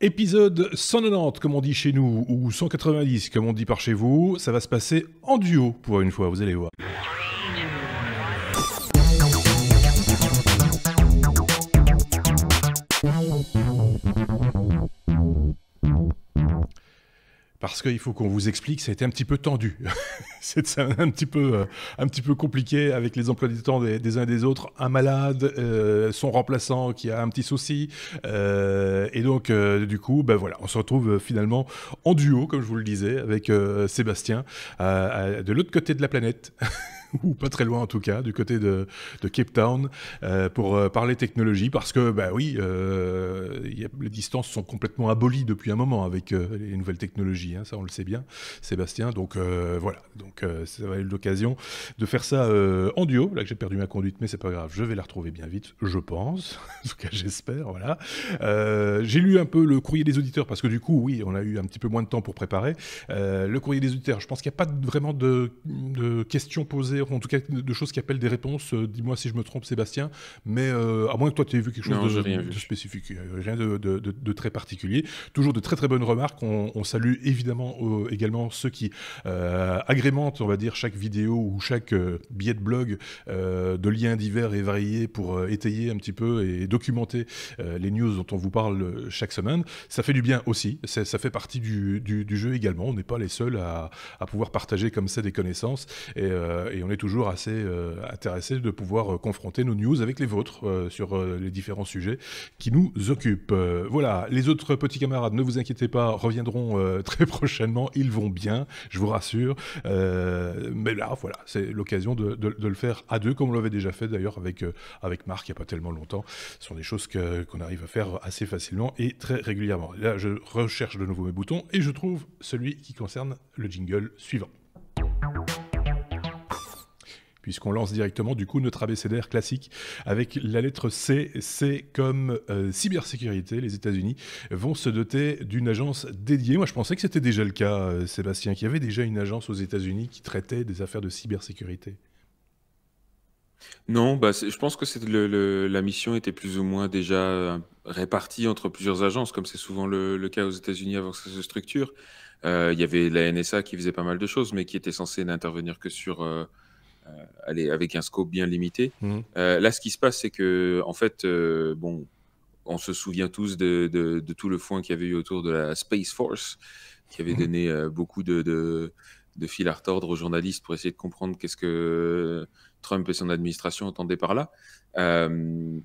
Épisode 190, comme on dit chez nous, ou 190, comme on dit par chez vous, ça va se passer en duo pour une fois, vous allez voir. Parce qu'il faut qu'on vous explique, ça a été un petit peu tendu. C'est un petit peu compliqué avec les emplois du temps des uns et des autres. Un malade, son remplaçant qui a un petit souci. Et donc, du coup, ben voilà, on se retrouve finalement en duo, comme je vous le disais, avec Sébastien, de l'autre côté de la planète. Ou pas très loin en tout cas, du côté de Cape Town, pour parler technologie, parce que, bah oui, les distances sont complètement abolies depuis un moment avec les nouvelles technologies, hein, ça on le sait bien, Sébastien, donc voilà, donc ça va être l'occasion de faire ça en duo. Là que j'ai perdu ma conduite, mais c'est pas grave, je vais la retrouver bien vite, je pense, en tout cas j'espère, voilà. J'ai lu un peu le courrier des auditeurs, parce que du coup, oui, on a eu un petit peu moins de temps pour préparer. Le courrier des auditeurs, je pense qu'il n'y a pas vraiment de questions posées, en tout cas de choses qui appellent des réponses. Dis-moi si je me trompe, Sébastien, mais à moins que toi tu aies vu quelque chose Non, j'ai rien vu. de spécifique, rien de très particulier. Toujours de très très bonnes remarques. On salue évidemment également ceux qui agrémentent, on va dire, chaque vidéo ou chaque billet de blog de liens divers et variés pour étayer un petit peu et documenter les news dont on vous parle chaque semaine. Ça fait du bien aussi, ça fait partie du jeu également. On n'est pas les seuls à pouvoir partager comme ça des connaissances, et on est toujours assez intéressé de pouvoir confronter nos news avec les vôtres sur les différents sujets qui nous occupent. Voilà, les autres petits camarades, ne vous inquiétez pas, reviendront très prochainement, ils vont bien, je vous rassure. Mais là, voilà, c'est l'occasion de le faire à deux, comme on l'avait déjà fait d'ailleurs avec Marc il n'y a pas tellement longtemps. Ce sont des choses qu'on arrive à faire assez facilement et très régulièrement. Là, je recherche de nouveau mes boutons et je trouve celui qui concerne le jingle suivant. Puisqu'on lance directement du coup notre abécédaire classique avec la lettre C. C comme cybersécurité. Les États-Unis vont se doter d'une agence dédiée. Moi, je pensais que c'était déjà le cas, Sébastien, qu'il y avait déjà une agence aux États-Unis qui traitait des affaires de cybersécurité. Non, bah, je pense que la mission était plus ou moins déjà répartie entre plusieurs agences, comme c'est souvent le cas aux États-Unis avant que ça se structure. Il y avait la NSA qui faisait pas mal de choses, mais qui était censée n'intervenir que sur, allez, avec un scope bien limité. Mmh. Là, ce qui se passe, c'est que, en fait, bon, on se souvient tous de tout le foin qu'il y avait eu autour de la Space Force, qui avait donné beaucoup de fil à retordre aux journalistes pour essayer de comprendre qu'est-ce que Trump et son administration entendaient par là.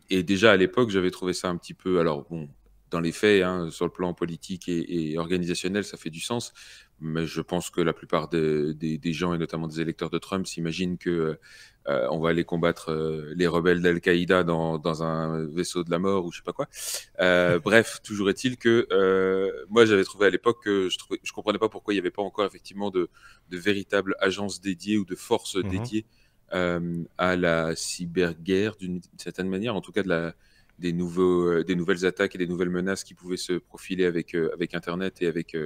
Et déjà à l'époque, j'avais trouvé ça un petit peu. Alors bon, dans les faits, hein, sur le plan politique et organisationnel, ça fait du sens. Mais je pense que la plupart des gens, et notamment des électeurs de Trump, s'imaginent que on va aller combattre les rebelles d'Al-Qaïda dans un vaisseau de la mort ou je sais pas quoi. Bref, toujours est-il que moi, j'avais trouvé à l'époque que je comprenais pas pourquoi il n'y avait pas encore effectivement de véritables agences dédiées ou de forces Mmh. dédiées à la cyberguerre d'une certaine manière, en tout cas des nouvelles attaques et des nouvelles menaces qui pouvaient se profiler avec Internet et avec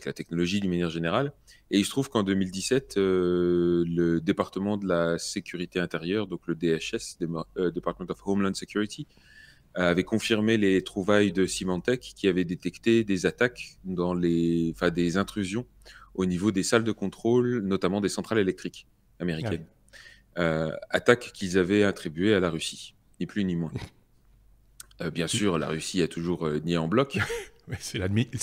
la technologie d'une manière générale. Et il se trouve qu'en 2017, le département de la sécurité intérieure, donc le DHS, Department of Homeland Security, avait confirmé les trouvailles de Symantec qui avaient détecté des attaques des intrusions au niveau des salles de contrôle, notamment des centrales électriques Ah oui. américaines. Attaques qu'ils avaient attribuées à la Russie, ni plus ni moins. Bien sûr, la Russie a toujours nié en bloc. Ouais, c'est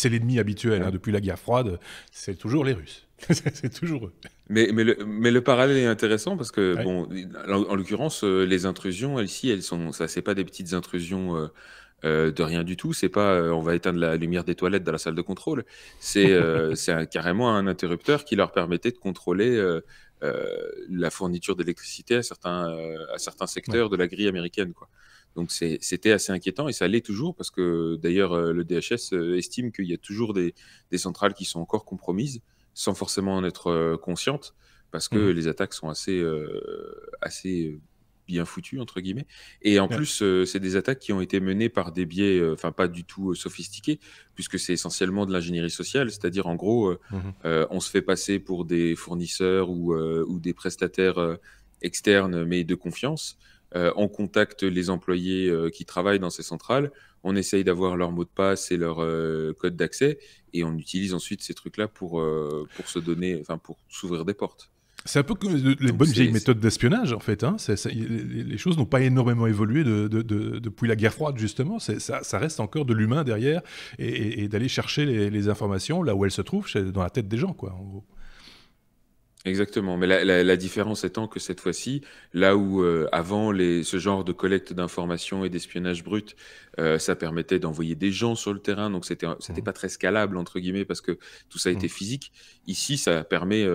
l'ennemi habituel, hein, Hein. depuis la guerre froide, c'est toujours les Russes. C'est toujours eux. Mais le parallèle est intéressant parce que, Ouais. bon, en l'occurrence, les intrusions, elles sont, ça, c'est pas des petites intrusions de rien du tout. C'est pas, on va éteindre la lumière des toilettes dans la salle de contrôle. Carrément un interrupteur qui leur permettait de contrôler la fourniture d'électricité à certains Ouais. secteurs de la grille américaine, quoi. Donc c'était assez inquiétant et ça l'est toujours parce que d'ailleurs le DHS estime qu'il y a toujours des centrales qui sont encore compromises sans forcément en être conscientes parce que Mmh. les attaques sont assez bien foutues entre guillemets. Et en Ouais. plus, c'est des attaques qui ont été menées par des biais, enfin pas du tout sophistiqués, puisque c'est essentiellement de l'ingénierie sociale, c'est-à-dire en gros, Mmh. on se fait passer pour des fournisseurs ou des prestataires externes, mais de confiance. On contacte les employés qui travaillent dans ces centrales. on essaye d'avoir leur mot de passe et leur code d'accès, et on utilise ensuite ces trucs-là pour se donner, enfin pour s'ouvrir des portes. C'est un peu comme les Donc bonnes vieilles méthodes d'espionnage, en fait. Hein. Les choses n'ont pas énormément évolué depuis la guerre froide, justement. Ça reste encore de l'humain derrière et d'aller chercher les informations là où elles se trouvent, dans la tête des gens, quoi, en gros. Exactement, mais la différence étant que cette fois-ci, là où avant ce genre de collecte d'informations et d'espionnage brut, ça permettait d'envoyer des gens sur le terrain, donc c'était Mhm. pas très scalable entre guillemets parce que tout ça était Mhm. physique. Ici, ça permet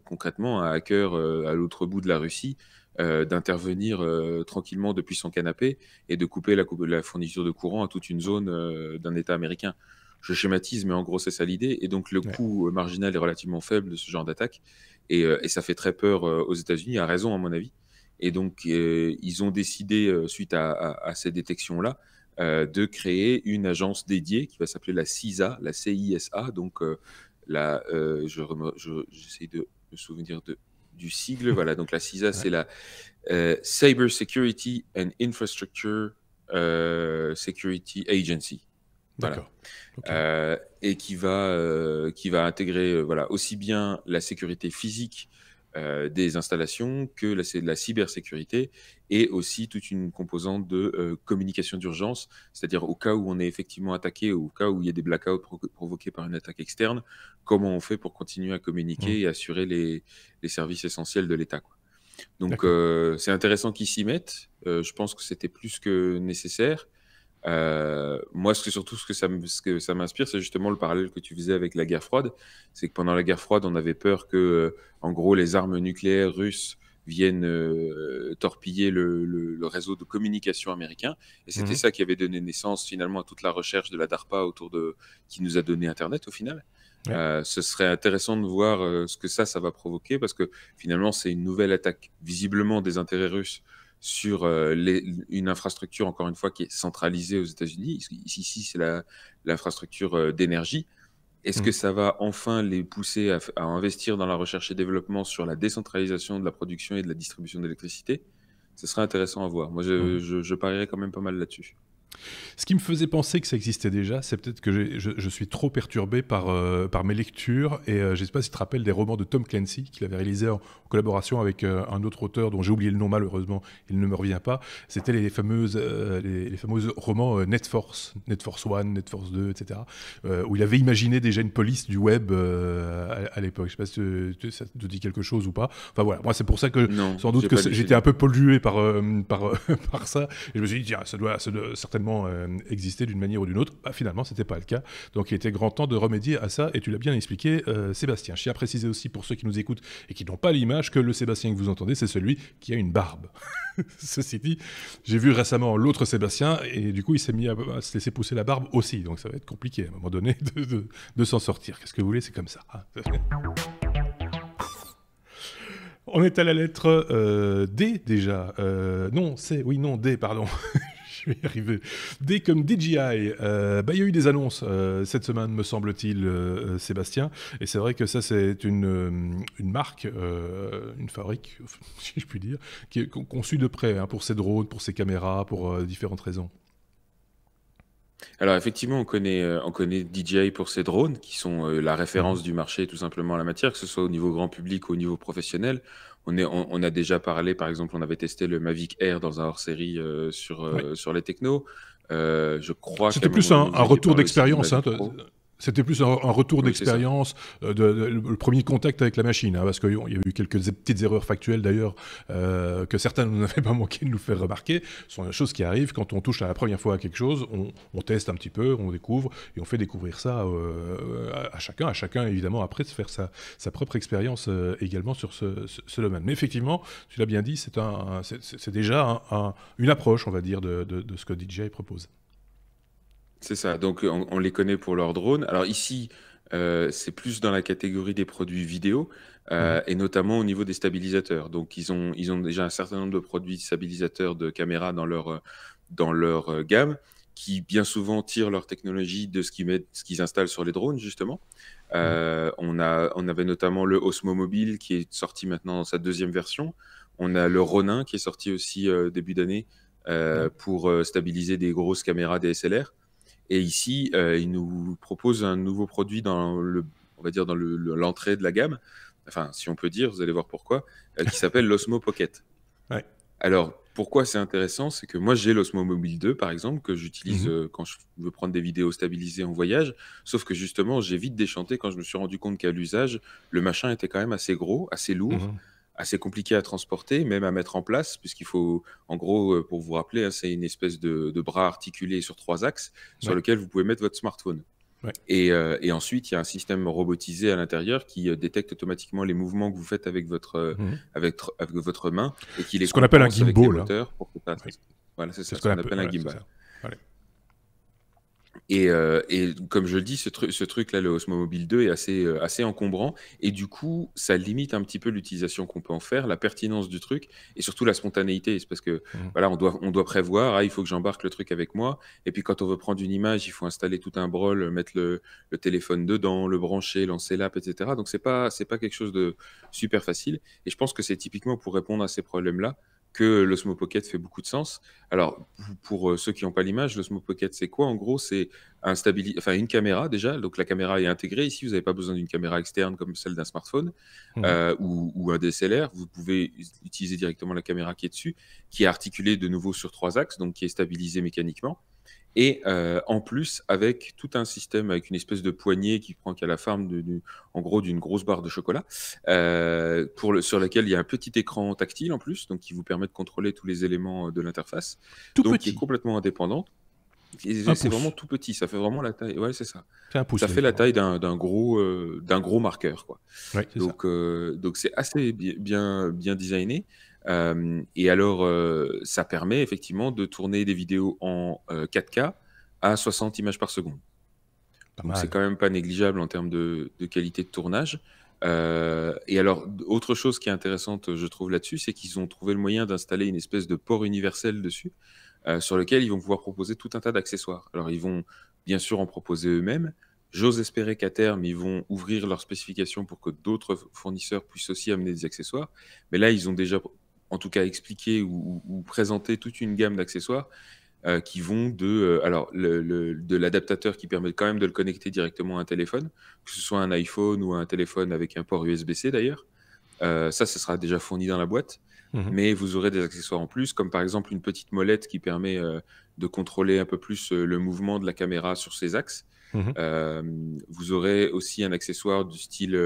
concrètement à un hacker à l'autre bout de la Russie d'intervenir tranquillement depuis son canapé et de couper la fourniture de courant à toute une zone d'un État américain. Je schématise, mais en gros, c'est ça l'idée. Et donc, le Ouais. coût marginal est relativement faible de ce genre d'attaque. Et ça fait très peur aux États-Unis, à raison, à mon avis. Et donc, ils ont décidé, suite à ces détections-là, de créer une agence dédiée qui va s'appeler la CISA, la CISA. Donc, j'essaie de me souvenir du sigle. Voilà, donc la CISA, Ouais. c'est la Cyber Security and Infrastructure Security Agency. Voilà. D'accord. Ok. Et qui va intégrer voilà, aussi bien la sécurité physique des installations que la cybersécurité et aussi toute une composante de communication d'urgence, c'est-à-dire au cas où on est effectivement attaqué ou au cas où il y a des blackouts provoqués par une attaque externe, comment on fait pour continuer à Mhm. communiquer et assurer les services essentiels de l'État, quoi. Donc D'accord. c'est intéressant qu'ils s'y mettent. Je pense que c'était plus que nécessaire. Moi, surtout ce que ça m'inspire, c'est justement le parallèle que tu faisais avec la guerre froide. C'est que pendant la guerre froide, on avait peur que, en gros, les armes nucléaires russes viennent torpiller le réseau de communication américain. Et c'était Mhm. ça qui avait donné naissance finalement à toute la recherche de la DARPA qui nous a donné Internet au final. Ouais. Ce serait intéressant de voir ce que ça va provoquer parce que finalement, c'est une nouvelle attaque visiblement des intérêts russes sur une infrastructure, encore une fois, qui est centralisée aux États-Unis. Ici, c'est l'infrastructure d'énergie. Est-ce que Mhm. ça va enfin les pousser à investir dans la recherche et développement sur la décentralisation de la production et de la distribution d'électricité? Ce serait intéressant à voir. Moi, Mhm. je parierais quand même pas mal là-dessus. Ce qui me faisait penser que ça existait déjà, c'est peut-être que je suis trop perturbé par mes lectures. Et je ne sais pas si tu te rappelles des romans de Tom Clancy, qu'il avait réalisé en collaboration avec un autre auteur dont j'ai oublié le nom malheureusement, il ne me revient pas. C'était les fameuses romans Net Force 1, Net Force 2, etc. Où il avait imaginé déjà une police du web à l'époque. Je ne sais pas si ça te dit quelque chose ou pas. Enfin voilà, moi c'est pour ça que Non, sans doute j'ai que pas lu ces j'étais un livres. peu pollué par ça. Et je me suis dit, tiens, ça doit certainement exister d'une manière ou d'une autre. Bah, finalement, c'était pas le cas. Donc il était grand temps de remédier à ça. Et tu l'as bien expliqué, Sébastien. Je tiens à préciser aussi pour ceux qui nous écoutent et qui n'ont pas l'image que le Sébastien que vous entendez, c'est celui qui a une barbe. Ceci dit, j'ai vu récemment l'autre Sébastien et du coup, il s'est mis à se laisser pousser la barbe aussi. Donc ça va être compliqué à un moment donné de s'en sortir. Qu'est-ce que vous voulez, c'est comme ça. Hein. On est à la lettre D déjà. Non, C, oui, non, D, pardon. Je vais y arriver. D comme DJI. Il y a eu des annonces cette semaine, me semble-t-il, Sébastien. Et c'est vrai que ça, c'est une marque, une fabrique, si je puis dire, qui est conçue de près hein, pour ses drones, pour ses caméras, pour différentes raisons. Alors effectivement, on connaît DJI pour ses drones, qui sont la Mhm. référence du marché tout simplement en la matière, que ce soit au niveau grand public ou au niveau professionnel. On a déjà parlé, par exemple, on avait testé le Mavic Air dans un hors-série Ouais. sur les technos. Je crois qu'à C'était un plus moment donné, un vous aviez retour parlé aussi du d'expérience. Hein, Mavic Pro. c'était plus un retour Oui, c'est ça. d'expérience, le premier contact avec la machine, hein, parce qu'il y a eu quelques petites erreurs factuelles d'ailleurs que certains n'avaient pas manqué de nous faire remarquer. Ce sont des choses qui arrivent quand on touche à la première fois à quelque chose, on teste un petit peu, on découvre et on fait découvrir ça à chacun évidemment après de faire sa propre expérience également sur ce domaine. Mais effectivement, tu l'as bien dit, c'est déjà une approche, on va dire, de ce que DJI propose. C'est ça. Donc, on les connaît pour leurs drones. Alors ici, c'est plus dans la catégorie des produits vidéo Mhm. et notamment au niveau des stabilisateurs. Donc, ils ont déjà un certain nombre de produits stabilisateurs de caméras dans leur gamme qui bien souvent tirent leur technologie de ce qu'ils installent sur les drones, justement. Mhm. On avait notamment le Osmo Mobile qui est sorti maintenant dans sa deuxième version. On a le Ronin qui est sorti aussi début d'année pour stabiliser des grosses caméras DSLR. Et ici, ils nous proposent un nouveau produit on va dire dans l'entrée de la gamme, enfin, si on peut dire, vous allez voir pourquoi, qui s'appelle l'Osmo Pocket. Ouais. Alors, pourquoi c'est intéressant? C'est que moi, j'ai l'Osmo Mobile 2, par exemple, que j'utilise quand je veux prendre des vidéos stabilisées en voyage. Sauf que justement, j'ai vite déchanté quand je me suis rendu compte qu'à l'usage, le machin était quand même assez gros, assez lourd, Mhm. assez compliqué à transporter, même à mettre en place, puisqu'il faut, en gros, pour vous rappeler, hein, c'est une espèce de bras articulé sur 3 axes sur Ouais. lequel vous pouvez mettre votre smartphone. Ouais. Et ensuite, il y a un système robotisé à l'intérieur qui détecte automatiquement les mouvements que vous faites avec Mhm. avec votre main et qui C'est les ce qu'on appelle un compense avec les gimbal, hein. moteurs pour que ça Oui. Voilà, c'est C'est ça, ce ce qu'on qu'on appelle. appelle un Voilà, c'est gimbal. ça. Allez. Et comme je le dis, ce truc-là, le Osmo Mobile 2, est assez encombrant. Et du coup, ça limite un petit peu l'utilisation qu'on peut en faire, la pertinence du truc, et surtout la spontanéité. C'est parce que Mhm. voilà, on doit prévoir, ah, il faut que j'embarque le truc avec moi. Et puis quand on veut prendre une image, il faut installer tout un brol, mettre le téléphone dedans, le brancher, lancer l'app, etc. Donc c'est pas quelque chose de super facile. Et je pense que c'est typiquement pour répondre à ces problèmes-là que l'Osmo Pocket fait beaucoup de sens. Alors, pour ceux qui n'ont pas l'image, l'Osmo Pocket, c'est quoi? En gros, c'est enfin, une caméra déjà. Donc, la caméra est intégrée. Ici, vous n'avez pas besoin d'une caméra externe comme celle d'un smartphone Mhm. ou un DSLR. Vous pouvez utiliser directement la caméra qui est dessus, qui est articulée de nouveau sur 3 axes, donc qui est stabilisée mécaniquement. Et en plus, avec tout un système, avec une espèce de poignée qui prend qu'à la forme en gros d'une grosse barre de chocolat, sur laquelle il y a un petit écran tactile en plus, donc qui vous permet de contrôler tous les éléments de l'interface, Tout donc qui est petit. complètement indépendante. Un C'est vraiment pouce. tout petit, ça fait vraiment la taille. Ouais, c'est ça. C'est un pouce Ça fait la l'écran. taille d'un gros marqueur, quoi. Oui, c'est ça. Donc c'est assez bien designé. Et alors, ça permet effectivement de tourner des vidéos en 4K à 60 images par seconde. Pas Donc c'est mal. quand même pas négligeable en termes de qualité de tournage. Et alors, autre chose qui est intéressante, je trouve, là-dessus, c'est qu'ils ont trouvé le moyen d'installer une espèce de port universel dessus, sur lequel ils vont pouvoir proposer tout un tas d'accessoires. Alors, ils vont bien sûr en proposer eux-mêmes. J'ose espérer qu'à terme, ils vont ouvrir leurs spécifications pour que d'autres fournisseurs puissent aussi amener des accessoires. Mais là, ils ont déjà, en tout cas, expliqué ou présenté toute une gamme d'accessoires qui vont de l'adaptateur qui permet quand même de le connecter directement à un téléphone, que ce soit un iPhone ou un téléphone avec un port USB-C d'ailleurs. Ça, ce sera déjà fourni dans la boîte. Mhm. Mais vous aurez des accessoires en plus, comme par exemple une petite molette qui permet de contrôler un peu plus le mouvement de la caméra sur ses axes. Mhm. Euh, Vous aurez aussi un accessoire du style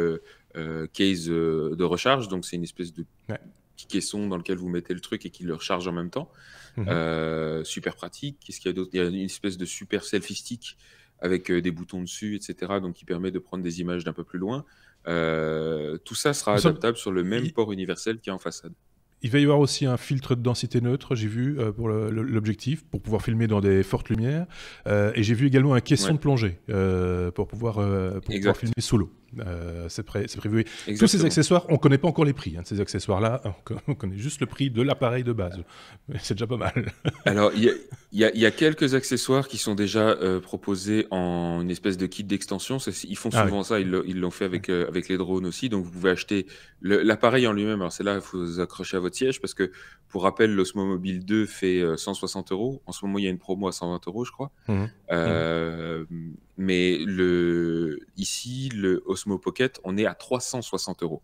case de recharge. Donc, c'est une espèce de Ouais. petit caisson dans lequel vous mettez le truc et qui le recharge en même temps. Mhm. Super pratique. Qu'est-ce qu'il y a d'autre? Il y a une espèce de super selfie stick avec des boutons dessus, etc. Donc, qui permet de prendre des images d'un peu plus loin. Tout ça Il sera me semble- adaptable sur le même il- port universel qui est en façade. Il va y avoir aussi un filtre de densité neutre, j'ai vu, pour l'objectif, pour pouvoir filmer dans des fortes lumières. Et j'ai vu également un caisson Ouais, de plongée pour pouvoir filmer exact. solo. C'est prévu. Tous ces Exactement. accessoires, on ne connaît pas encore les prix, hein, de ces accessoires-là. On connaît juste le prix de l'appareil de base. Mais c'est déjà pas mal. Alors, il y a quelques accessoires qui sont déjà proposés en une espèce de kit d'extension. Ils font Ah oui. souvent ça, ils l'ont fait Ouais. avec les drones aussi. Donc, vous pouvez acheter l'appareil en lui-même. Alors, c'est là, il faut vous accrocher à votre siège parce que, pour rappel, l'Osmo Mobile 2 fait 160 euros. En ce moment, il y a une promo à 120 euros, je crois. Mhm. Mhm. Euh, mais ici, le Osmo Pocket, on est à 360 euros.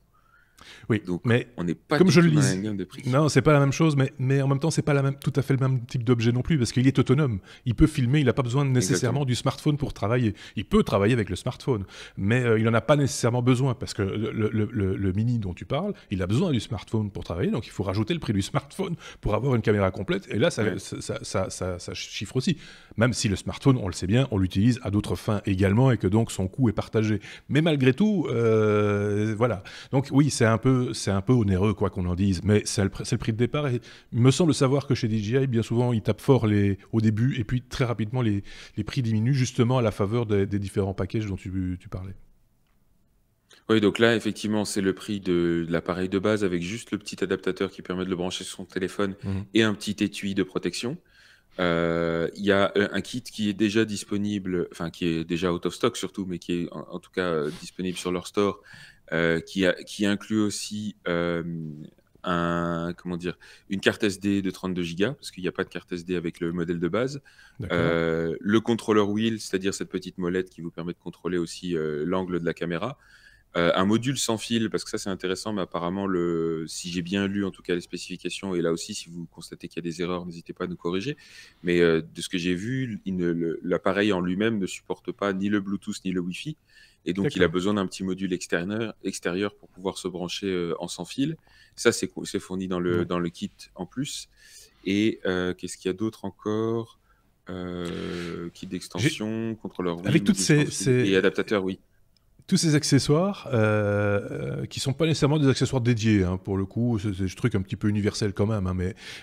Oui, Donc, mais on n'est pas comme du je le tout dans la disais, même gamme de prix. non, c'est pas la même chose, mais en même temps, c'est pas tout à fait le même type d'objet non plus, parce qu'il est autonome. Il peut filmer, il n'a pas besoin nécessairement Exactement. du smartphone pour travailler. Il peut travailler avec le smartphone, mais il n'en a pas nécessairement besoin, parce que le Mini dont tu parles, il a besoin du smartphone pour travailler, donc il faut rajouter le prix du smartphone pour avoir une caméra complète, et là, Ouais. ça chiffre aussi. Même si le smartphone, on le sait bien, on l'utilise à d'autres fins également, et que donc son coût est partagé. Mais malgré tout, voilà. Donc oui, c'est un peu onéreux, quoi qu'on en dise, mais c'est le prix de départ. Et il me semble savoir que chez DJI, bien souvent, ils tapent fort au début, et puis très rapidement, les prix diminuent, justement à la faveur des différents packages dont tu parlais. Oui, donc là, effectivement, c'est le prix de l'appareil de base avec juste le petit adaptateur qui permet de le brancher sur son téléphone Mhm. et un petit étui de protection. Il y a un kit qui est déjà disponible, enfin qui est déjà out of stock surtout, mais qui est en tout cas disponible sur leur store, qui inclut aussi comment dire, une carte SD de 32 Go, parce qu'il n'y a pas de carte SD avec le modèle de base. D'accord. Le contrôleur wheel, c'est-à-dire cette petite molette qui vous permet de contrôler aussi l'angle de la caméra. Un module sans fil, parce que ça c'est intéressant, mais apparemment, si j'ai bien lu en tout cas les spécifications, et là aussi si vous constatez qu'il y a des erreurs, n'hésitez pas à nous corriger, mais de ce que j'ai vu, l'appareil en lui-même ne supporte pas ni le Bluetooth ni le Wi-Fi, et donc il a D'accord. besoin d'un petit module extérieur pour pouvoir se brancher en sans fil. Ça c'est fourni Ouais. dans le kit en plus. Et qu'est-ce qu'il y a d'autre encore? Kit J'ai d'extension, contrôleur wheel, avec toutes module sans fil et adaptateur, oui. tous ces accessoires qui sont pas nécessairement des accessoires dédiés, hein, pour le coup, c'est des trucs un petit peu universels quand même, hein,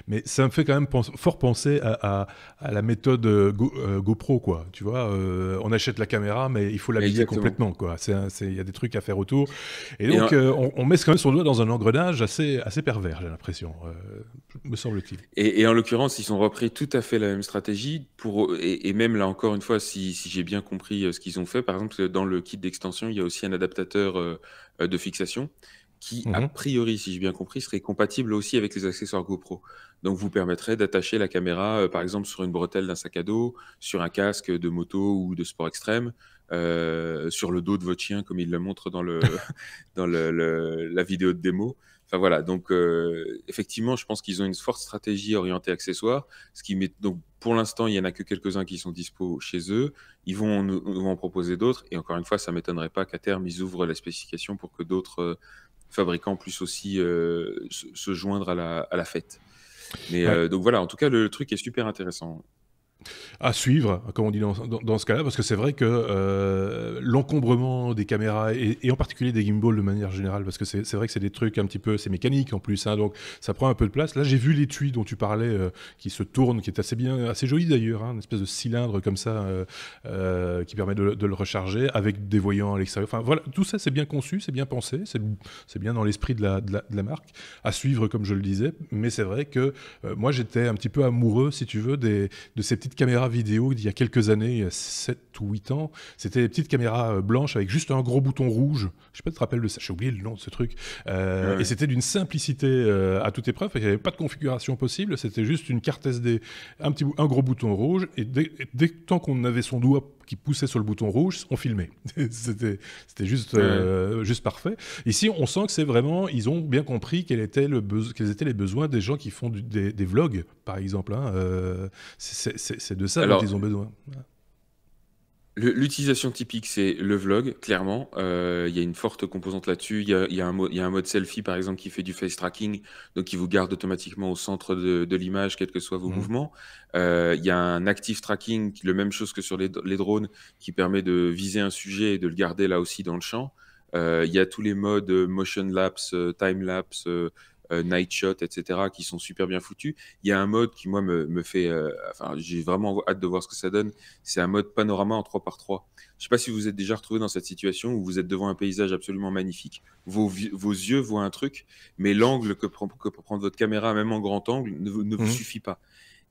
mais ça me fait quand même fort penser à la méthode GoPro, quoi. Tu vois, on achète la caméra, mais il faut l'habiller Exactement. complètement, quoi. Il y a des trucs à faire autour. Et Et donc, on met quand même son doigt dans un engrenage assez pervers, j'ai l'impression, me semble-t-il. Et en l'occurrence, ils ont repris tout à fait la même stratégie et même là encore une fois, si j'ai bien compris ce qu'ils ont fait, par exemple, dans le kit d'extension, il y a aussi un adaptateur de fixation qui, a Mhm. priori, si j'ai bien compris, serait compatible aussi avec les accessoires GoPro. Donc, vous permettrait d'attacher la caméra, par exemple, sur une bretelle d'un sac à dos, sur un casque de moto ou de sport extrême, sur le dos de votre chien, comme il le montre dans la vidéo de démo. Enfin voilà, donc effectivement, je pense qu'ils ont une forte stratégie orientée accessoires, ce qui met donc pour l'instant, il y en a que quelques-uns qui sont dispo chez eux. Ils vont nous en proposer d'autres, et encore une fois, ça m'étonnerait pas qu'à terme ils ouvrent la spécification pour que d'autres fabricants puissent aussi se joindre à la fête. Mais Ouais. donc voilà, en tout cas, le truc est super intéressant. À suivre, comme on dit dans ce cas-là, parce que c'est vrai que l'encombrement des caméras, et en particulier des gimbals de manière générale, parce que c'est vrai que c'est des trucs un petit peu, c'est mécanique en plus, hein, donc ça prend un peu de place. Là, j'ai vu l'étui dont tu parlais, qui se tourne, qui est assez bien, assez joli d'ailleurs, hein, une espèce de cylindre comme ça, qui permet de le recharger, avec des voyants à l'extérieur. Enfin voilà, tout ça c'est bien conçu, c'est bien pensé, c'est bien dans l'esprit de la marque, à suivre comme je le disais, mais c'est vrai que moi j'étais un petit peu amoureux, si tu veux, de ces petites caméras vidéo d'il y a quelques années, il y a 7 ou 8 ans. C'était des petites caméras blanches avec juste un gros bouton rouge. Je sais pas si tu te rappelles de ça, j'ai oublié le nom de ce truc. Ouais, Et ouais. c'était d'une simplicité à toute épreuve. Il n'y avait pas de configuration possible, c'était juste une carte SD, un gros bouton rouge, et dès tant qu'on avait son doigt qui poussait sur le bouton rouge, on filmait. C'était Ouais. juste parfait. Ici, on sent que c'est vraiment, ils ont bien compris quels étaient les besoins des gens qui font des vlogs, par exemple, hein. C'est de ça dont ils Alors, ont besoin. l'utilisation typique, c'est le vlog, clairement. Il y a une forte composante là-dessus. Il y a un mode selfie, par exemple, qui fait du face tracking, donc qui vous garde automatiquement au centre de l'image, quels que soient vos Mhm. mouvements. Il y a un active tracking, le même chose que sur les drones, qui permet de viser un sujet et de le garder là aussi dans le champ. Il y a tous les modes motion lapse, time lapse, night shot, etc., qui sont super bien foutus. Il y a un mode qui, moi, me fait. Enfin, j'ai vraiment hâte de voir ce que ça donne. C'est un mode panorama en 3x3. Je ne sais pas si vous êtes déjà retrouvé dans cette situation où vous êtes devant un paysage absolument magnifique. Vos yeux voient un truc, mais l'angle que peut prendre votre caméra, même en grand angle, ne vous Mhm. suffit pas.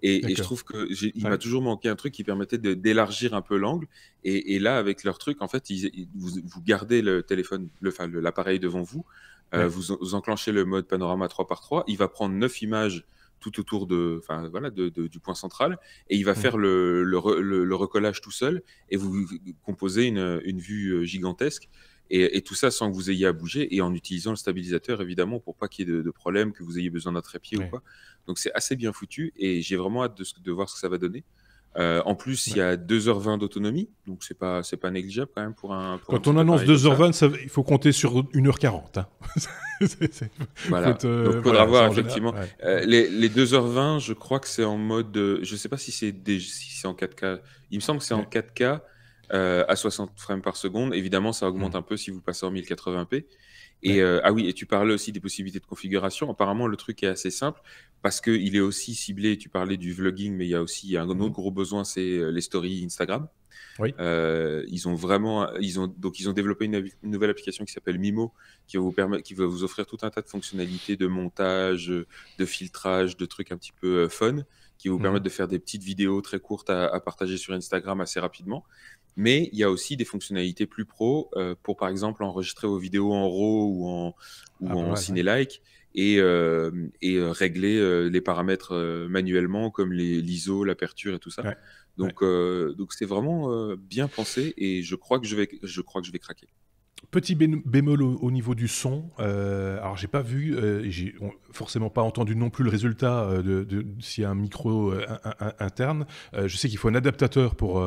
Et je D'accord. trouve que il m'a Ouais. toujours manqué un truc qui permettait d'élargir un peu l'angle. Et là, avec leur truc, en fait, vous gardez le téléphone, enfin, l'appareil devant vous, Ouais. vous enclenchez le mode panorama 3x3, il va prendre 9 images tout autour enfin, voilà, du point central, et il va Mhm. faire le recollage tout seul, et vous composez une vue gigantesque. Et tout ça sans que vous ayez à bouger, et en utilisant le stabilisateur, évidemment, pour pas qu'il y ait de problème, que vous ayez besoin d'un trépied ou Ouais. quoi. Donc c'est assez bien foutu, et j'ai vraiment hâte de voir ce que ça va donner. En plus, il Ouais. y a 2h20 d'autonomie, donc c'est pas négligeable quand même pour un Quand on petit annonce appareil comme ça. 2h20, il faut compter sur 1h40, hein. Faut être, Voilà, donc faudra voilà, c'est voir en général. effectivement. Ouais. Les 2h20, je crois que c'est en mode, je sais pas si c'est en 4K. Il me semble que c'est en Ouais. 4K à 60 frames par seconde. Évidemment, ça augmente Mhm. un peu si vous passez en 1080p. Et Ouais. ah oui, et tu parlais aussi des possibilités de configuration. Apparemment, le truc est assez simple parce qu'il est aussi ciblé. Tu parlais du vlogging, mais il y a un autre Mhm. gros besoin, c'est les stories Instagram. Oui. Ils ont développé une nouvelle application qui s'appelle Mimo, qui va vous offrir tout un tas de fonctionnalités de montage, de filtrage, de trucs un petit peu fun, qui vous Mhm. permettent de faire des petites vidéos très courtes à partager sur Instagram assez rapidement. Mais il y a aussi des fonctionnalités plus pro pour, par exemple, enregistrer vos vidéos en RAW Ah, ou pas en mal, ouais. ciné-like, régler les paramètres manuellement, comme l'ISO, l'aperture et tout ça. Ouais, ouais. Donc c'est vraiment bien pensé et je crois que je vais craquer. Petit bémol au niveau du son. Alors j'ai pas vu, forcément pas entendu non plus le résultat s'il y a un micro interne. Je sais qu'il faut un adaptateur pour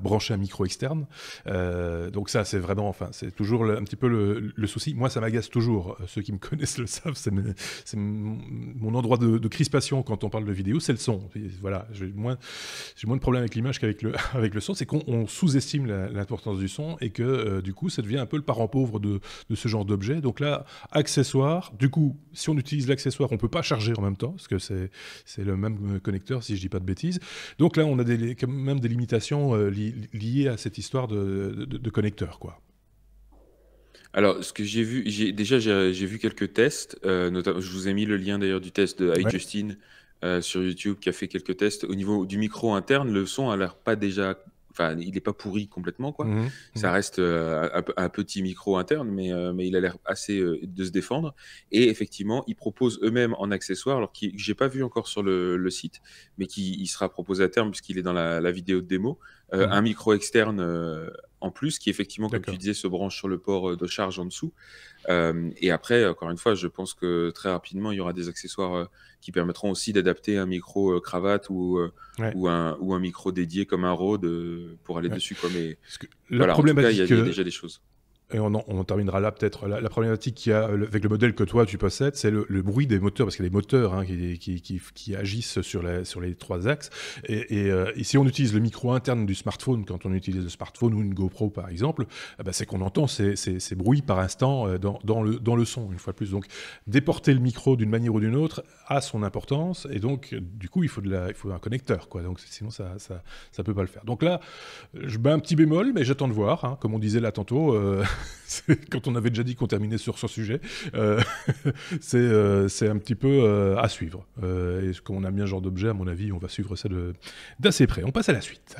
brancher un micro externe. Donc ça c'est vraiment, enfin c'est toujours un petit peu le souci. Moi ça m'agace toujours. Ceux qui me connaissent le savent. C'est mon endroit de crispation quand on parle de vidéo, c'est le son. Et voilà, j'ai moins de problèmes avec l'image qu'avec avec le son. C'est qu'on sous-estime l'importance du son et que du coup ça devient un peu le parent pauvre de ce genre d'objet. Donc là, accessoire, du coup, si on utilise l'accessoire, on ne peut pas charger en même temps, parce que c'est le même connecteur, si je ne dis pas de bêtises. Donc là, on a quand même des limitations liées à cette histoire de connecteur, quoi. Alors, ce que j'ai vu, j'ai vu quelques tests, notamment, je vous ai mis le lien d'ailleurs du test de Ouais. iJustine sur YouTube qui a fait quelques tests. Au niveau du micro interne, le son a l'air pas déjà, enfin, il n'est pas pourri complètement, quoi. Mhm, Ça mhm. reste un petit micro interne, mais il a l'air assez de se défendre. Et effectivement, ils proposent eux-mêmes en accessoire, alors que j'ai pas vu encore sur le site, mais qui il sera proposé à terme puisqu'il est dans la vidéo de démo, un Mhm. micro externe en plus, qui effectivement, comme tu D'accord. disais, se branche sur le port de charge en dessous. Et après, encore une fois, je pense que très rapidement, il y aura des accessoires qui permettront aussi d'adapter un micro cravate Ouais, ou un micro dédié comme un Rode pour aller ouais. dessus, quoi. Mais Parce que la voilà, en tout cas, problématique, il y a déjà des choses. et on terminera là peut-être. La problématique qu'il y a avec le modèle que toi tu possèdes, c'est le bruit des moteurs, parce qu'il y a des moteurs hein, qui agissent sur les trois axes. Et si on utilise le micro interne du smartphone, quand on utilise le smartphone ou une GoPro par exemple, c'est qu'on entend ces bruits par instant dans le son, une fois de plus. Donc déporter le micro d'une manière ou d'une autre a son importance, et donc du coup il faut un connecteur, quoi. Donc sinon ça peut pas le faire. Donc là, je mets un petit bémol, mais j'attends de voir, hein, comme on disait là tantôt. Quand on avait déjà dit qu'on terminait sur ce sujet, euh, c'est un petit peu à suivre. Et comme on aime bien ce genre d'objet, à mon avis, on va suivre ça d'assez près. On passe à la suite.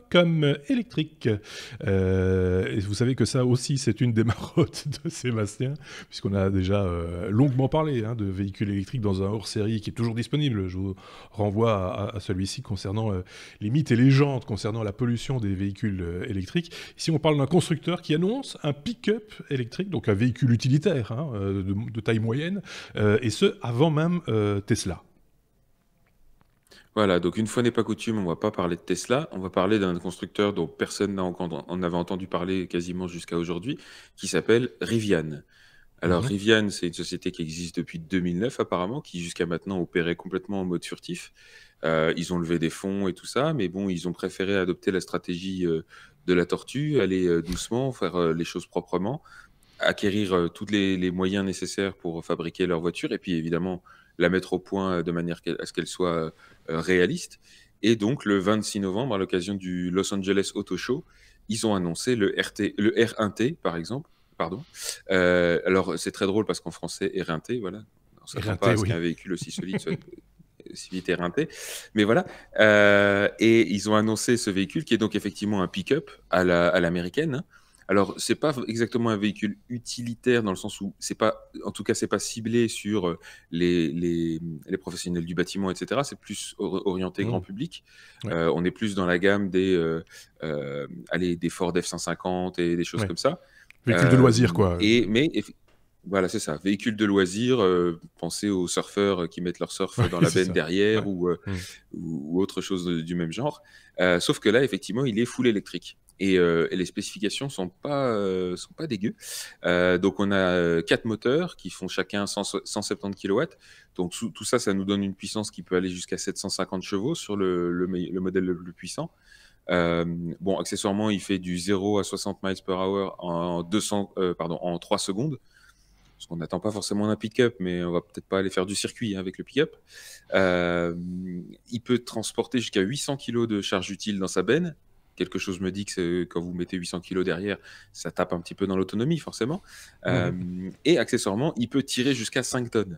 Comme électrique. Et vous savez que ça aussi, c'est une des marottes de Sébastien, puisqu'on a déjà longuement parlé hein, de véhicules électriques dans un hors-série qui est toujours disponible. Je vous renvoie à celui-ci concernant les mythes et légendes concernant la pollution des véhicules électriques. Ici, on parle d'un constructeur qui annonce un pick-up électrique, donc un véhicule utilitaire hein, de taille moyenne, et ce, avant même Tesla. Voilà, donc une fois n'est pas coutume, on va pas parler de Tesla, on va parler d'un constructeur dont personne n'en avait entendu parler quasiment jusqu'à aujourd'hui, qui s'appelle Rivian. Alors Mhm. Rivian, c'est une société qui existe depuis 2009 apparemment, qui jusqu'à maintenant opérait complètement en mode furtif. Ils ont levé des fonds et tout ça, mais bon, ils ont préféré adopter la stratégie de la tortue, aller doucement, faire les choses proprement, acquérir tous les moyens nécessaires pour fabriquer leur voiture et puis évidemment la mettre au point de manière à ce qu'elle soit réaliste. Et donc le 26 novembre, à l'occasion du Los Angeles Auto Show, ils ont annoncé le R1T, par exemple. Pardon. Alors c'est très drôle parce qu'en français, R1T, voilà. On ne s'attend pas Éreinté, à ce oui. qu'un véhicule aussi solide soit si vite éreinté. Mais voilà. Et ils ont annoncé ce véhicule qui est donc effectivement un pick-up à l'américaine, hein. Alors, c'est pas exactement un véhicule utilitaire dans le sens où c'est pas, en tout cas, c'est pas ciblé sur les professionnels du bâtiment, etc. C'est plus orienté grand Mhm. public. Ouais. On est plus dans la gamme des Ford F-150 et des choses Ouais. comme ça. Véhicule de loisir, quoi. Mais voilà, c'est ça. Véhicule de loisir. Pensez aux surfeurs qui mettent leur surf Ouais, dans la c'est benne ça. derrière Ouais. Mhm. ou autre chose du même genre. Sauf que là, effectivement, il est full électrique. Et les spécifications sont pas dégueu. Donc on a 4 moteurs qui font chacun 170 kW. Donc tout ça, ça nous donne une puissance qui peut aller jusqu'à 750 chevaux sur le modèle le plus puissant. Bon, accessoirement, il fait du 0 à 60 miles per hour en 3 secondes. Parce qu'on n'attend pas forcément un pick-up, mais on va peut-être pas aller faire du circuit hein, avec le pick-up. Euh, il peut transporter jusqu'à 800 kg de charge utile dans sa benne. Quelque chose me dit que quand vous mettez 800 kg derrière, ça tape un petit peu dans l'autonomie, forcément. Mhm. Et accessoirement, il peut tirer jusqu'à 5 tonnes.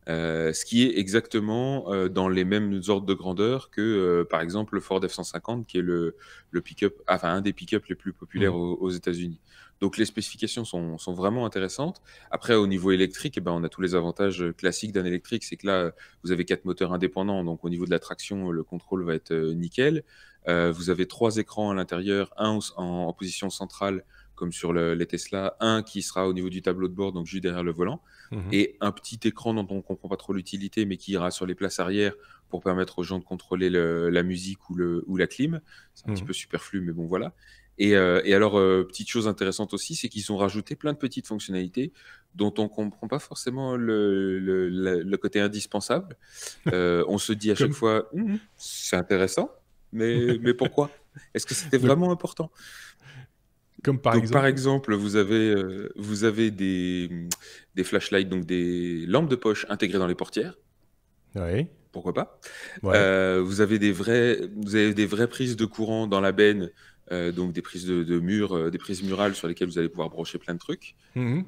Ce qui est exactement dans les mêmes ordres de grandeur que, par exemple, le Ford F-150, qui est le pick-up, enfin un des pick-up les plus populaires Mhm. aux États-Unis. Donc les spécifications sont vraiment intéressantes. Après, au niveau électrique, eh ben, on a tous les avantages classiques d'un électrique. C'est que là, vous avez 4 moteurs indépendants, donc au niveau de la traction, le contrôle va être nickel. Vous avez 3 écrans à l'intérieur, un en position centrale, comme sur les Tesla, un qui sera au niveau du tableau de bord, donc juste derrière le volant, Mhm. et un petit écran dont on ne comprend pas trop l'utilité, mais qui ira sur les places arrière pour permettre aux gens de contrôler la musique ou la clim. C'est un petit Mhm. peu superflu, mais bon, voilà. Et alors, petite chose intéressante aussi, c'est qu'ils ont rajouté plein de petites fonctionnalités dont on ne comprend pas forcément le côté indispensable. On se dit à chaque Comme, fois, c'est intéressant, mais pourquoi? Est-ce que c'était donc, vraiment important? comme par Donc, par exemple. exemple, vous avez des flashlights, donc des lampes de poche intégrées dans les portières. Oui, Pourquoi pas? ouais. Vous avez des vraies prises de courant dans la benne, donc des prises de mur, des prises murales sur lesquelles vous allez pouvoir brancher plein de trucs. Mhm.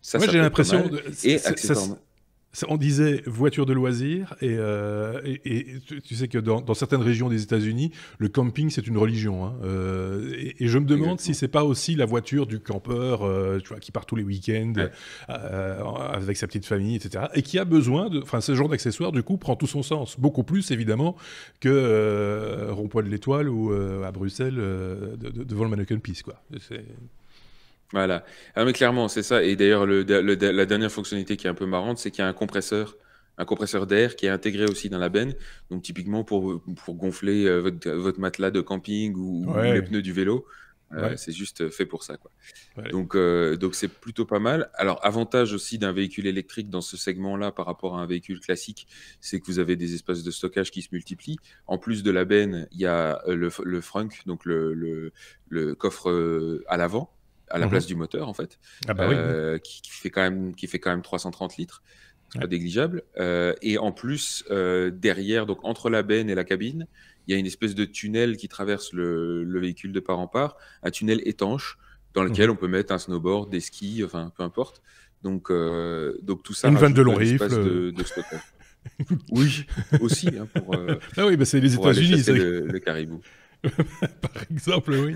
Ça, Moi, ça j'ai peut être pas l'impression, mal. Et accessoirement. on disait voiture de loisir, et tu sais que dans certaines régions des États-Unis, le camping, c'est une religion, hein. Et je me demande si Exactement. c'est pas aussi la voiture du campeur, tu vois, qui part tous les week-ends Ouais. avec sa petite famille, etc. Et qui a besoin de... Enfin, ce genre d'accessoire, du coup, prend tout son sens. Beaucoup plus, évidemment, que Rond-Point de l'Étoile ou à Bruxelles, devant le Mannequin Peace, quoi. Voilà. Ah, mais clairement, c'est ça. Et d'ailleurs, la dernière fonctionnalité qui est un peu marrante, c'est qu'il y a un compresseur d'air qui est intégré aussi dans la benne. Donc, typiquement, pour gonfler votre matelas de camping ou les Ouais, pneus du vélo, ouais, c'est juste fait pour ça, quoi. ouais. Donc c'est plutôt pas mal. Alors, avantage aussi d'un véhicule électrique dans ce segment-là par rapport à un véhicule classique, c'est que vous avez des espaces de stockage qui se multiplient. En plus de la benne, il y a le frunk, donc le coffre à l'avant, à la place Mhm. du moteur, en fait, Ah bah oui, oui. qui fait quand même 330 litres. C'est pas Ouais. négligeable. Et en plus, derrière, donc entre la benne et la cabine, il y a une espèce de tunnel qui traverse le véhicule de part en part, un tunnel étanche dans lequel Mhm. on peut mettre un snowboard, des skis, enfin peu importe. Donc tout ça Une vanne de rajoute long de rifle. l'espace de stockage. Oui, aussi, hein, Ah oui, bah c'est les pour aller États-Unis, chasser c'est le caribou. par exemple, oui.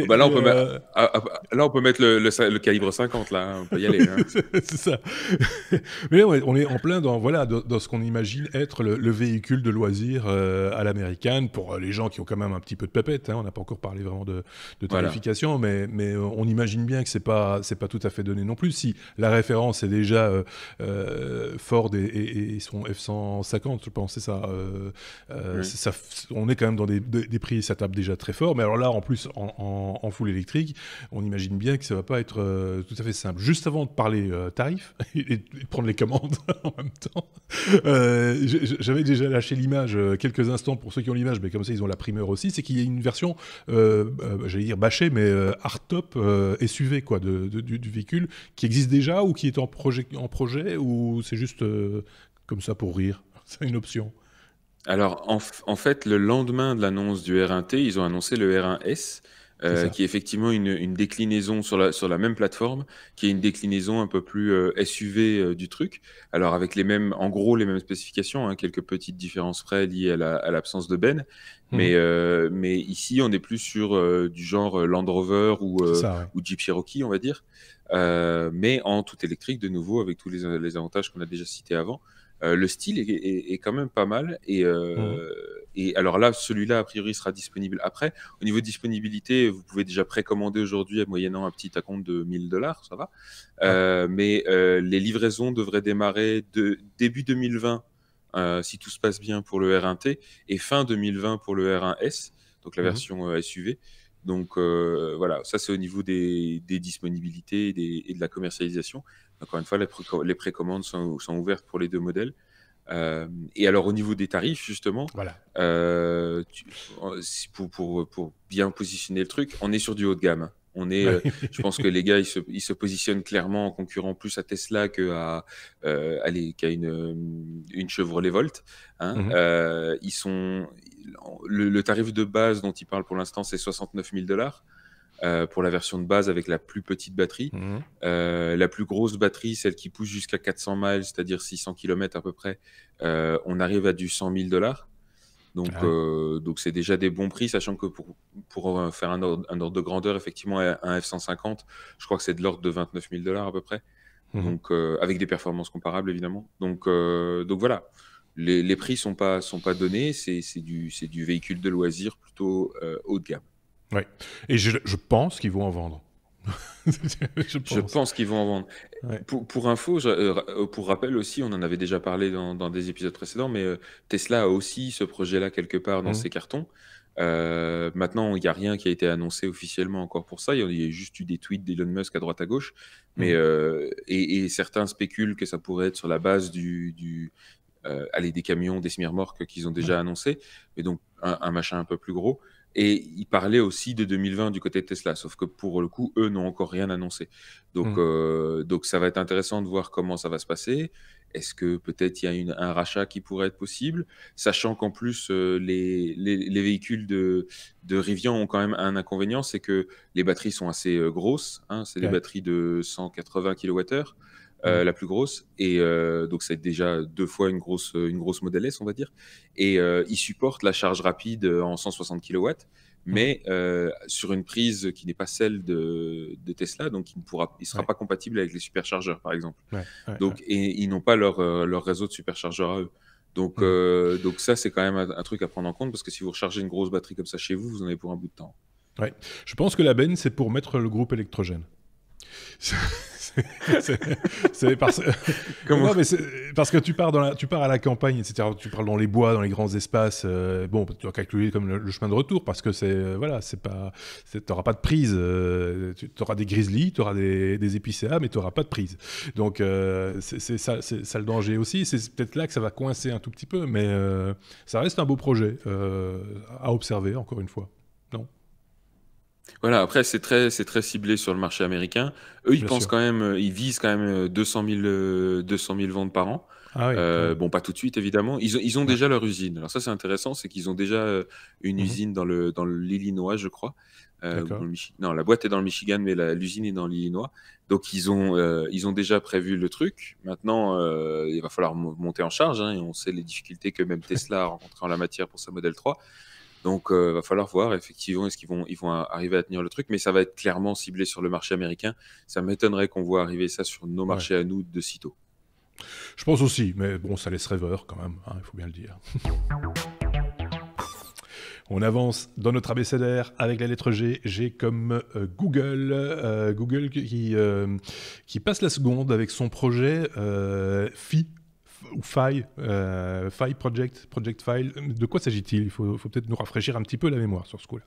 Oh, bah là, Et, là, on peut mettre le calibre 50, là, hein, on peut y aller, hein. c'est ça. Mais là, on est en plein dans, voilà, dans ce qu'on imagine être le véhicule de loisir à l'américaine pour les gens qui ont quand même un petit peu de pépette, hein. On n'a pas encore parlé vraiment de Voilà. tarification, mais on imagine bien que c'est pas tout à fait donné non plus. Si la référence est déjà Ford et son F-150, je pense, c'est ça. Oui. On est quand même dans des prix, ça tape déjà très fort. Mais alors là, en plus, en full électrique, on imagine bien que ça va pas être tout à fait simple. Juste avant de parler tarifs et de prendre les commandes en même temps, j'avais déjà lâché l'image quelques instants pour ceux qui ont l'image, mais comme ça ils ont la primeur aussi, c'est qu'il y a une version, j'allais dire bâchée, mais hardtop SUV quoi, du véhicule qui existe déjà ou qui est en projet ou c'est juste comme ça pour rire. C'est une option. Alors, en fait, le lendemain de l'annonce du R1T, ils ont annoncé le R1S, C'est ça. qui est effectivement une déclinaison sur la même plateforme, qui est une déclinaison un peu plus SUV du truc. Alors, avec en gros, les mêmes spécifications, hein, quelques petites différences près liées à l'absence de benne. Mais, Mhm. mais ici, on est plus sur du genre Land Rover C'est ça, ouais. ou Jeep Cherokee, on va dire. Mais en tout électrique, de nouveau, avec tous les avantages qu'on a déjà cités avant. Le style est quand même pas mal. Mhm. Et alors là, celui-là, a priori, sera disponible après. Au niveau de disponibilité, vous pouvez déjà précommander aujourd'hui, moyennant un petit acompte de 1000 $, ça va. Ouais. Mais les livraisons devraient démarrer début 2020, si tout se passe bien pour le R1T, et fin 2020 pour le R1S, donc la Mhm. version SUV. Donc voilà, ça c'est au niveau des disponibilités et de la commercialisation. Encore une fois, les précommandes sont ouvertes pour les deux modèles. Et alors, au niveau des tarifs, justement, Voilà. pour bien positionner le truc, on est sur du haut de gamme, hein. Ouais. Je pense que les gars, ils se positionnent clairement en concurrent plus à Tesla qu'à une Chevrolet Volt, hein. Mhm. Le tarif de base dont ils parlent pour l'instant, c'est 69 000 $. pour la version de base avec la plus petite batterie. Mhm. La plus grosse batterie, celle qui pousse jusqu'à 400 miles, c'est-à-dire 600 km à peu près, on arrive à du 100 000 $. Ah ouais. Donc c'est déjà des bons prix, sachant que pour faire un ordre de grandeur, effectivement, un F-150, je crois que c'est de l'ordre de 29 000 $ à peu près. Mhm. Donc, avec des performances comparables, évidemment. Donc voilà, les prix sont pas donnés, c'est du véhicule de loisir plutôt haut de gamme. Ouais. Et je pense qu'ils vont en vendre. Je Je pense. pense qu'ils vont en vendre. Ouais. Pour info, pour rappel aussi, on en avait déjà parlé dans des épisodes précédents, mais Tesla a aussi ce projet-là quelque part dans Mhm. ses cartons. Maintenant, il n'y a rien qui a été annoncé officiellement encore pour ça. Il y a juste eu des tweets d'Elon Musk à droite à gauche. Mais, Mhm. et certains spéculent que ça pourrait être sur la base des camions, des semi-remorques qu'ils ont Ouais. déjà annoncé, mais donc un machin un peu plus gros. Et ils parlaient aussi de 2020 du côté de Tesla, sauf que pour le coup, eux n'ont encore rien annoncé. Mhm. Donc ça va être intéressant de voir comment ça va se passer. Est-ce que peut-être il y a un rachat qui pourrait être possible, sachant qu'en plus les véhicules de Rivian ont quand même un inconvénient, c'est que les batteries sont assez grosses, hein, c'est des Ouais. batteries de 180 kWh, Mhm. la plus grosse, et donc c'est déjà 2 fois une grosse Model S, on va dire, et il supporte la charge rapide en 160 kW, Mhm. mais sur une prise qui n'est pas celle de Tesla, donc il sera Ouais. pas compatible avec les superchargeurs, par exemple. Ouais. Ouais. Ouais. Et ils n'ont pas leur réseau de superchargeurs à eux. Mhm. Donc ça, c'est quand même un truc à prendre en compte, parce que si vous rechargez une grosse batterie comme ça chez vous, vous en avez pour un bout de temps. Ouais. Je pense que la benne, c'est pour mettre le groupe électrogène. C'est c'est parce... Comment? Non, mais parce que tu pars à la campagne, etc. Tu pars dans les bois, dans les grands espaces. Bon, tu dois calculer comme le chemin de retour parce que voilà, t'auras pas de prise. Tu auras des grizzlies, tu auras des épicéas, mais tu auras pas de prise. Donc c'est ça le danger aussi. C'est peut-être là que ça va coincer un tout petit peu, mais ça reste un beau projet à observer encore une fois. Non, Voilà, après, c'est très ciblé sur le marché américain. Eux, ils bien pensent sûr. quand même, ils visent quand même 200 000 ventes par an. Ah oui, quand même. Bon, pas tout de suite, évidemment. Ils ont Ouais. déjà leur usine. Alors ça, c'est intéressant, c'est qu'ils ont déjà une Mhm. usine dans l'Illinois, je crois. Ou D'accord. dans le Non, la boîte est dans le Michigan, mais l'usine est dans l'Illinois. Donc, ils ont déjà prévu le truc. Maintenant, il va falloir monter en charge, hein, et on sait les difficultés que même Tesla a rencontrées en la matière pour sa Model 3. Donc, il va falloir voir effectivement est-ce qu'ils vont arriver à tenir le truc, mais ça va être clairement ciblé sur le marché américain. Ça m'étonnerait qu'on voit arriver ça sur nos Ouais. marchés à nous de sitôt. Je pense aussi, mais bon, ça laisse rêveur quand même, hein, il faut bien le dire. On avance dans notre abécédaire avec la lettre G. G comme Google. Google qui passe la seconde avec son projet ou Phi Project, Project File. De quoi s'agit-il? Il faut peut-être nous rafraîchir un petit peu la mémoire sur ce coup-là.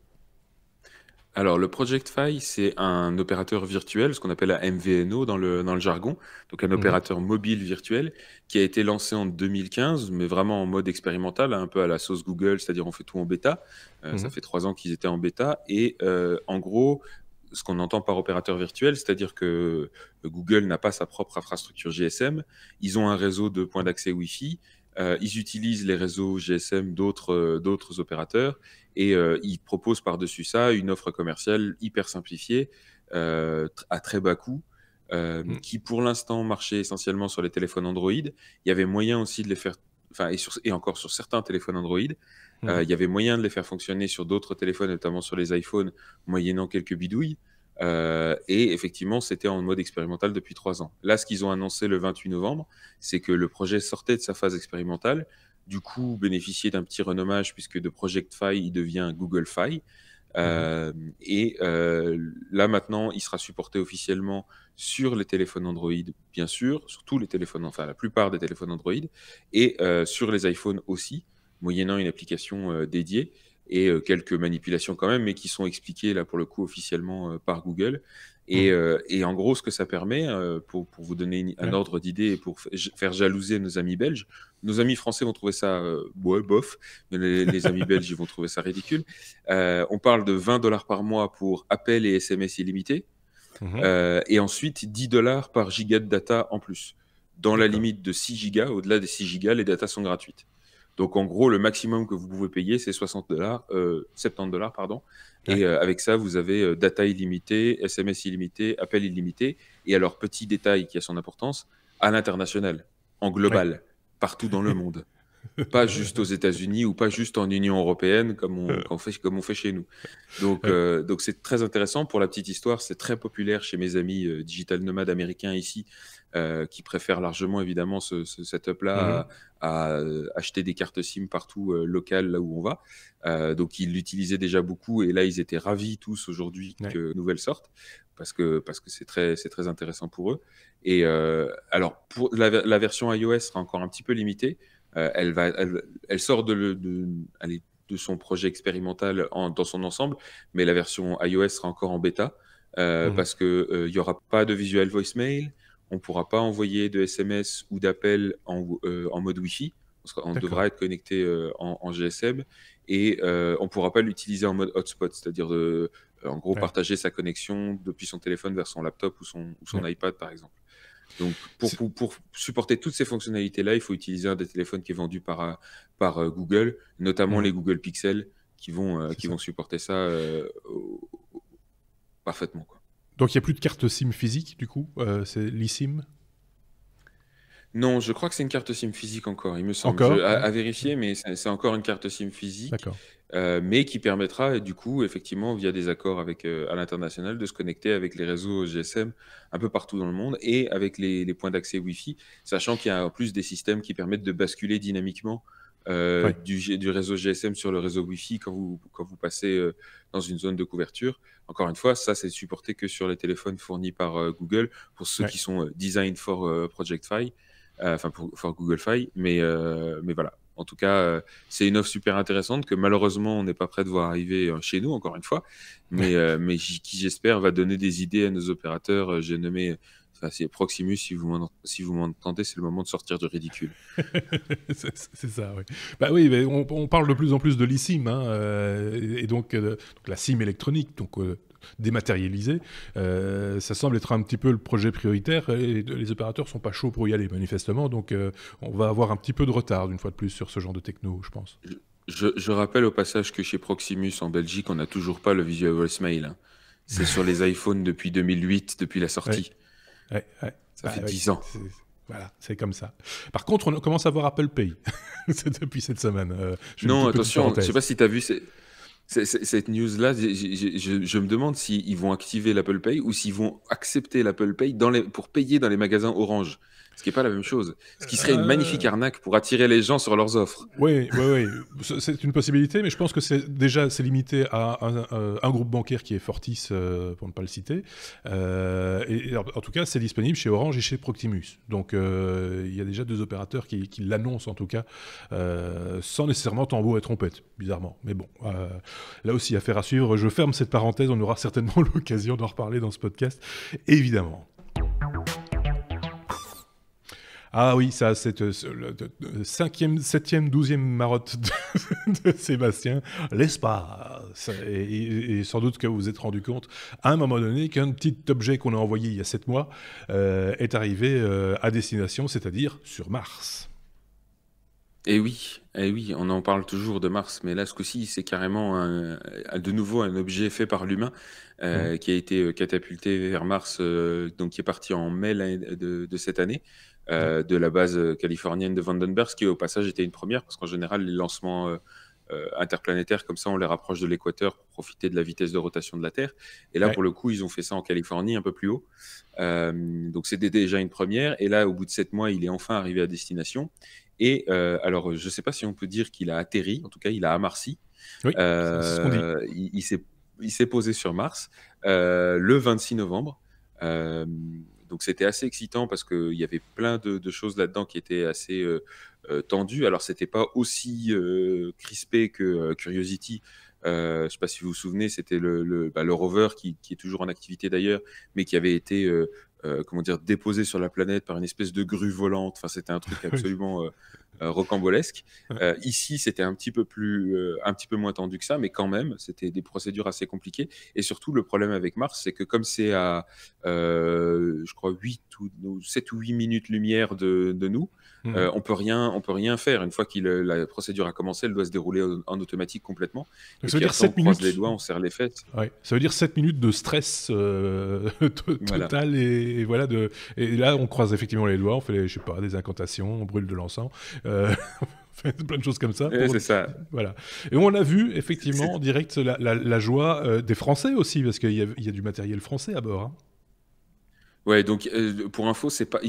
Alors, le Project Fi, c'est un opérateur virtuel, ce qu'on appelle un MVNO dans le jargon, donc un Mhm, opérateur mobile virtuel qui a été lancé en 2015, mais vraiment en mode expérimental, un peu à la sauce Google, c'est-à-dire on fait tout en bêta. Ça mhm, fait 3 ans qu'ils étaient en bêta, et en gros, ce qu'on entend par opérateur virtuel, c'est-à-dire que Google n'a pas sa propre infrastructure GSM, ils ont un réseau de points d'accès Wi-Fi, ils utilisent les réseaux GSM d'autres opérateurs, et ils proposent par-dessus ça une offre commerciale hyper simplifiée, à très bas coût, mhm, qui pour l'instant marchait essentiellement sur les téléphones Android. Il y avait moyen aussi de les faire, enfin, et encore sur certains téléphones Android, mhm. il y avait moyen de les faire fonctionner sur d'autres téléphones, notamment sur les iPhones, moyennant quelques bidouilles. Et effectivement, c'était en mode expérimental depuis 3 ans. Là, ce qu'ils ont annoncé le 28 novembre, c'est que le projet sortait de sa phase expérimentale, du coup bénéficier d'un petit renommage, puisque de Project Fi, il devient Google Fi. Mhm. Et là maintenant, il sera supporté officiellement sur les téléphones Android, bien sûr, sur tous les téléphones, enfin la plupart des téléphones Android, et sur les iPhones aussi, moyennant une application dédiée et quelques manipulations quand même, mais qui sont expliquées là pour le coup officiellement par Google. Mhm. Et en gros, ce que ça permet, pour vous donner un Ouais. ordre d'idée et pour faire jalouser nos amis belges, nos amis français vont trouver ça ouais, bof, mais les amis belges ils vont trouver ça ridicule. On parle de 20 $ par mois pour appels et SMS illimités, Mhm. et ensuite 10 $ par giga de data en plus. Dans la D'accord. limite de 6 gigas, au-delà des 6 gigas, les datas sont gratuites. Donc en gros, le maximum que vous pouvez payer, c'est 70 $, pardon. Ouais. Et avec ça, vous avez data illimitée, SMS illimité, appel illimité. Et alors, petit détail qui a son importance, à l'international, en Ouais. global, partout dans le monde. Pas juste aux États-Unis ou pas juste en Union européenne comme on fait chez nous. Ouais. Donc c'est très intéressant. Pour la petite histoire, c'est très populaire chez mes amis digital nomades américains ici, qui préfèrent largement évidemment ce Mhm. setup-là à acheter des cartes SIM partout locales là où on va. Donc ils l'utilisaient déjà beaucoup et là ils étaient ravis tous aujourd'hui Ouais. que nouvelle sorte parce que c'est très intéressant pour eux. Et alors pour la version iOS sera encore un petit peu limitée. Elle sort allez, de son projet expérimental dans son ensemble, mais la version iOS sera encore en bêta Mhm. parce que il y aura pas de visual voicemail, on pourra pas envoyer de SMS ou d'appels en mode Wi-Fi. On D'accord. devra être connecté en GSM et on pourra pas l'utiliser en mode hotspot, c'est-à-dire en gros Ouais. partager sa connexion depuis son téléphone vers son laptop ou son Ouais. iPad par exemple. Donc, C'est- pour supporter toutes ces fonctionnalités-là, il faut utiliser un des téléphones qui est vendu par Google, notamment Mhm. les Google Pixel, C'est qui ça. vont supporter ça parfaitement, quoi. Donc il n'y a plus de carte SIM physique, du coup, c'est l'eSIM. Non, je crois que c'est une carte SIM physique encore, il me semble. Encore? À Ouais. vérifier, mais c'est encore une carte SIM physique, D'accord. mais qui permettra, du coup, effectivement, via des accords à l'international, de se connecter avec les réseaux GSM un peu partout dans le monde et avec les points d'accès Wi-Fi, sachant qu'il y a en plus des systèmes qui permettent de basculer dynamiquement Ouais. du réseau GSM sur le réseau Wi-Fi quand vous passez dans une zone de couverture. Encore une fois, ça, c'est supporté que sur les téléphones fournis par Google, pour ceux Ouais. qui sont designed for Project Fi. Enfin pour Google Fi, mais voilà. En tout cas, c'est une offre super intéressante que malheureusement on n'est pas prêt de voir arriver chez nous encore une fois, mais qui j'espère va donner des idées à nos opérateurs. J'ai nommé, enfin, c'est Proximus. Si vous m'entendez, c'est le moment de sortir du ridicule. C'est ça, oui. Bah oui, mais on parle de plus en plus de l'eSIM, hein, et donc la SIM électronique, donc dématérialisée, ça semble être un petit peu le projet prioritaire et les opérateurs sont pas chauds pour y aller manifestement, donc on va avoir un petit peu de retard une fois de plus sur ce genre de techno, je pense. Je rappelle au passage que chez Proximus en Belgique, on n'a toujours pas le visual voicemail, hein. C'est sur les iPhones depuis 2008, depuis la Ouais, sortie. ouais, ouais. Ça Bah fait oui, 10 ans. voilà, c'est comme ça. Par contre, on commence à voir Apple Pay. C'est depuis cette semaine. Je fais une Non, toute petite attention, je sais parenthèse. pas si tu as vu cette news-là. Je me demande s'ils vont activer l'Apple Pay ou s'ils vont accepter l'Apple Pay pour payer dans les magasins Orange. Ce qui n'est pas la même chose. Ce qui serait une magnifique Euh, arnaque pour attirer les gens sur leurs offres. Oui, oui, oui. C'est une possibilité, mais je pense que c'est limité à un groupe bancaire qui est Fortis, pour ne pas le citer. Et en tout cas, c'est disponible chez Orange et chez Proximus. Donc, il y a déjà deux opérateurs qui l'annoncent, en tout cas, sans nécessairement tambour et trompette, bizarrement. Mais bon, là aussi, affaire à suivre. Je ferme cette parenthèse, on aura certainement l'occasion d'en reparler dans ce podcast, évidemment. Ah oui, ça, c'est le cinquième, septième, 12e marotte de Sébastien, l'espace. Et sans doute que vous vous êtes rendu compte, à un moment donné, qu'un petit objet qu'on a envoyé il y a 7 mois est arrivé à destination, c'est-à-dire sur Mars. Et oui, on en parle toujours de Mars, mais là, ce coup-ci, c'est carrément de nouveau un objet fait par l'humain Mhm. qui a été catapulté vers Mars, donc qui est parti en mai de cette année, Ouais, de la base californienne de Vandenberg, ce qui au passage était une première, parce qu'en général, les lancements interplanétaires comme ça, on les rapproche de l'équateur pour profiter de la vitesse de rotation de la Terre. Et là, ouais, pour le coup, ils ont fait ça en Californie, un peu plus haut. Donc c'était déjà une première. Et là, au bout de 7 mois, il est enfin arrivé à destination. Et alors, je ne sais pas si on peut dire qu'il a atterri, en tout cas, il a amarci. oui, c'est ce qu'on dit. Il s'est posé sur Mars le 26 novembre. Euh, donc c'était assez excitant parce qu'il y avait plein de choses là-dedans qui étaient assez tendues. Alors c'était pas aussi crispé que Curiosity. Je ne sais pas si vous vous souvenez, c'était le rover qui est toujours en activité d'ailleurs, mais qui avait été comment dire, déposé sur la planète par une espèce de grue volante. Enfin, c'était un truc absolument rocambolesque. Ici, c'était un petit peu moins tendu que ça, mais quand même, c'était des procédures assez compliquées. Et surtout, le problème avec Mars, c'est que comme c'est à, je crois, 7 ou 8 minutes lumière de nous, Mhm. on peut rien faire. Une fois que la procédure a commencé, elle doit se dérouler en automatique complètement. Donc Et ça veut puis dire après, on 7 croise les minutes. doigts, on serre les fesses. Ouais, ça veut dire 7 minutes de stress Voilà. total et voilà et là on croise effectivement les doigts, on fait je sais pas des incantations, on brûle de l'encens, on fait plein de choses comme ça C'est ça. voilà. Et on a vu effectivement C'est- en direct la joie des Français aussi parce qu'il y a du matériel français à bord. Hein. Ouais, donc pour info, c'est pas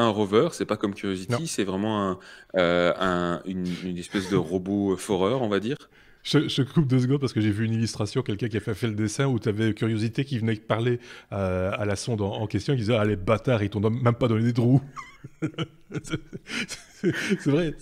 un rover, c'est pas comme Non, Curiosity, c'est vraiment une espèce de robot foreur, on va dire. je coupe 2 secondes parce que j'ai vu une illustration, quelqu'un qui a fait le dessin où tu avais Curiosité qui venait parler à la sonde en question, qui disait ah les bâtards ils t'ont même pas donné de roues. C'est vrai,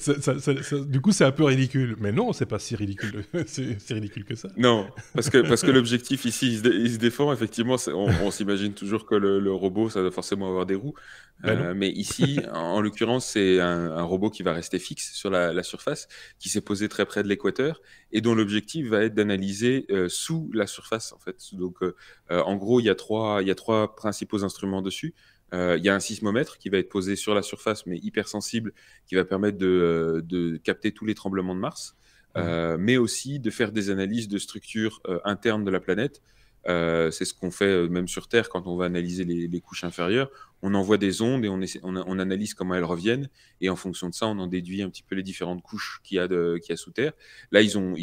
du coup c'est un peu ridicule. Mais non, c'est pas si ridicule, c'est ridicule que ça. Non, parce que l'objectif ici, il se défend, effectivement, on s'imagine toujours que le robot, ça doit forcément avoir des roues. Ben non. Mais ici, en l'occurrence, c'est un robot qui va rester fixe sur la surface, qui s'est posé très près de l'équateur, et dont l'objectif va être d'analyser sous la surface, en fait. Donc, en gros, il y a trois principaux instruments dessus. Il y a un sismomètre qui va être posé sur la surface, mais hypersensible, qui va permettre de capter tous les tremblements de Mars. Mhm. Mais aussi de faire des analyses de structures internes de la planète. C'est ce qu'on fait même sur Terre quand on va analyser les couches inférieures. On envoie des ondes et on analyse comment elles reviennent. Et en fonction de ça, on en déduit un petit peu les différentes couches qu'il y a sous Terre. Là, ils ont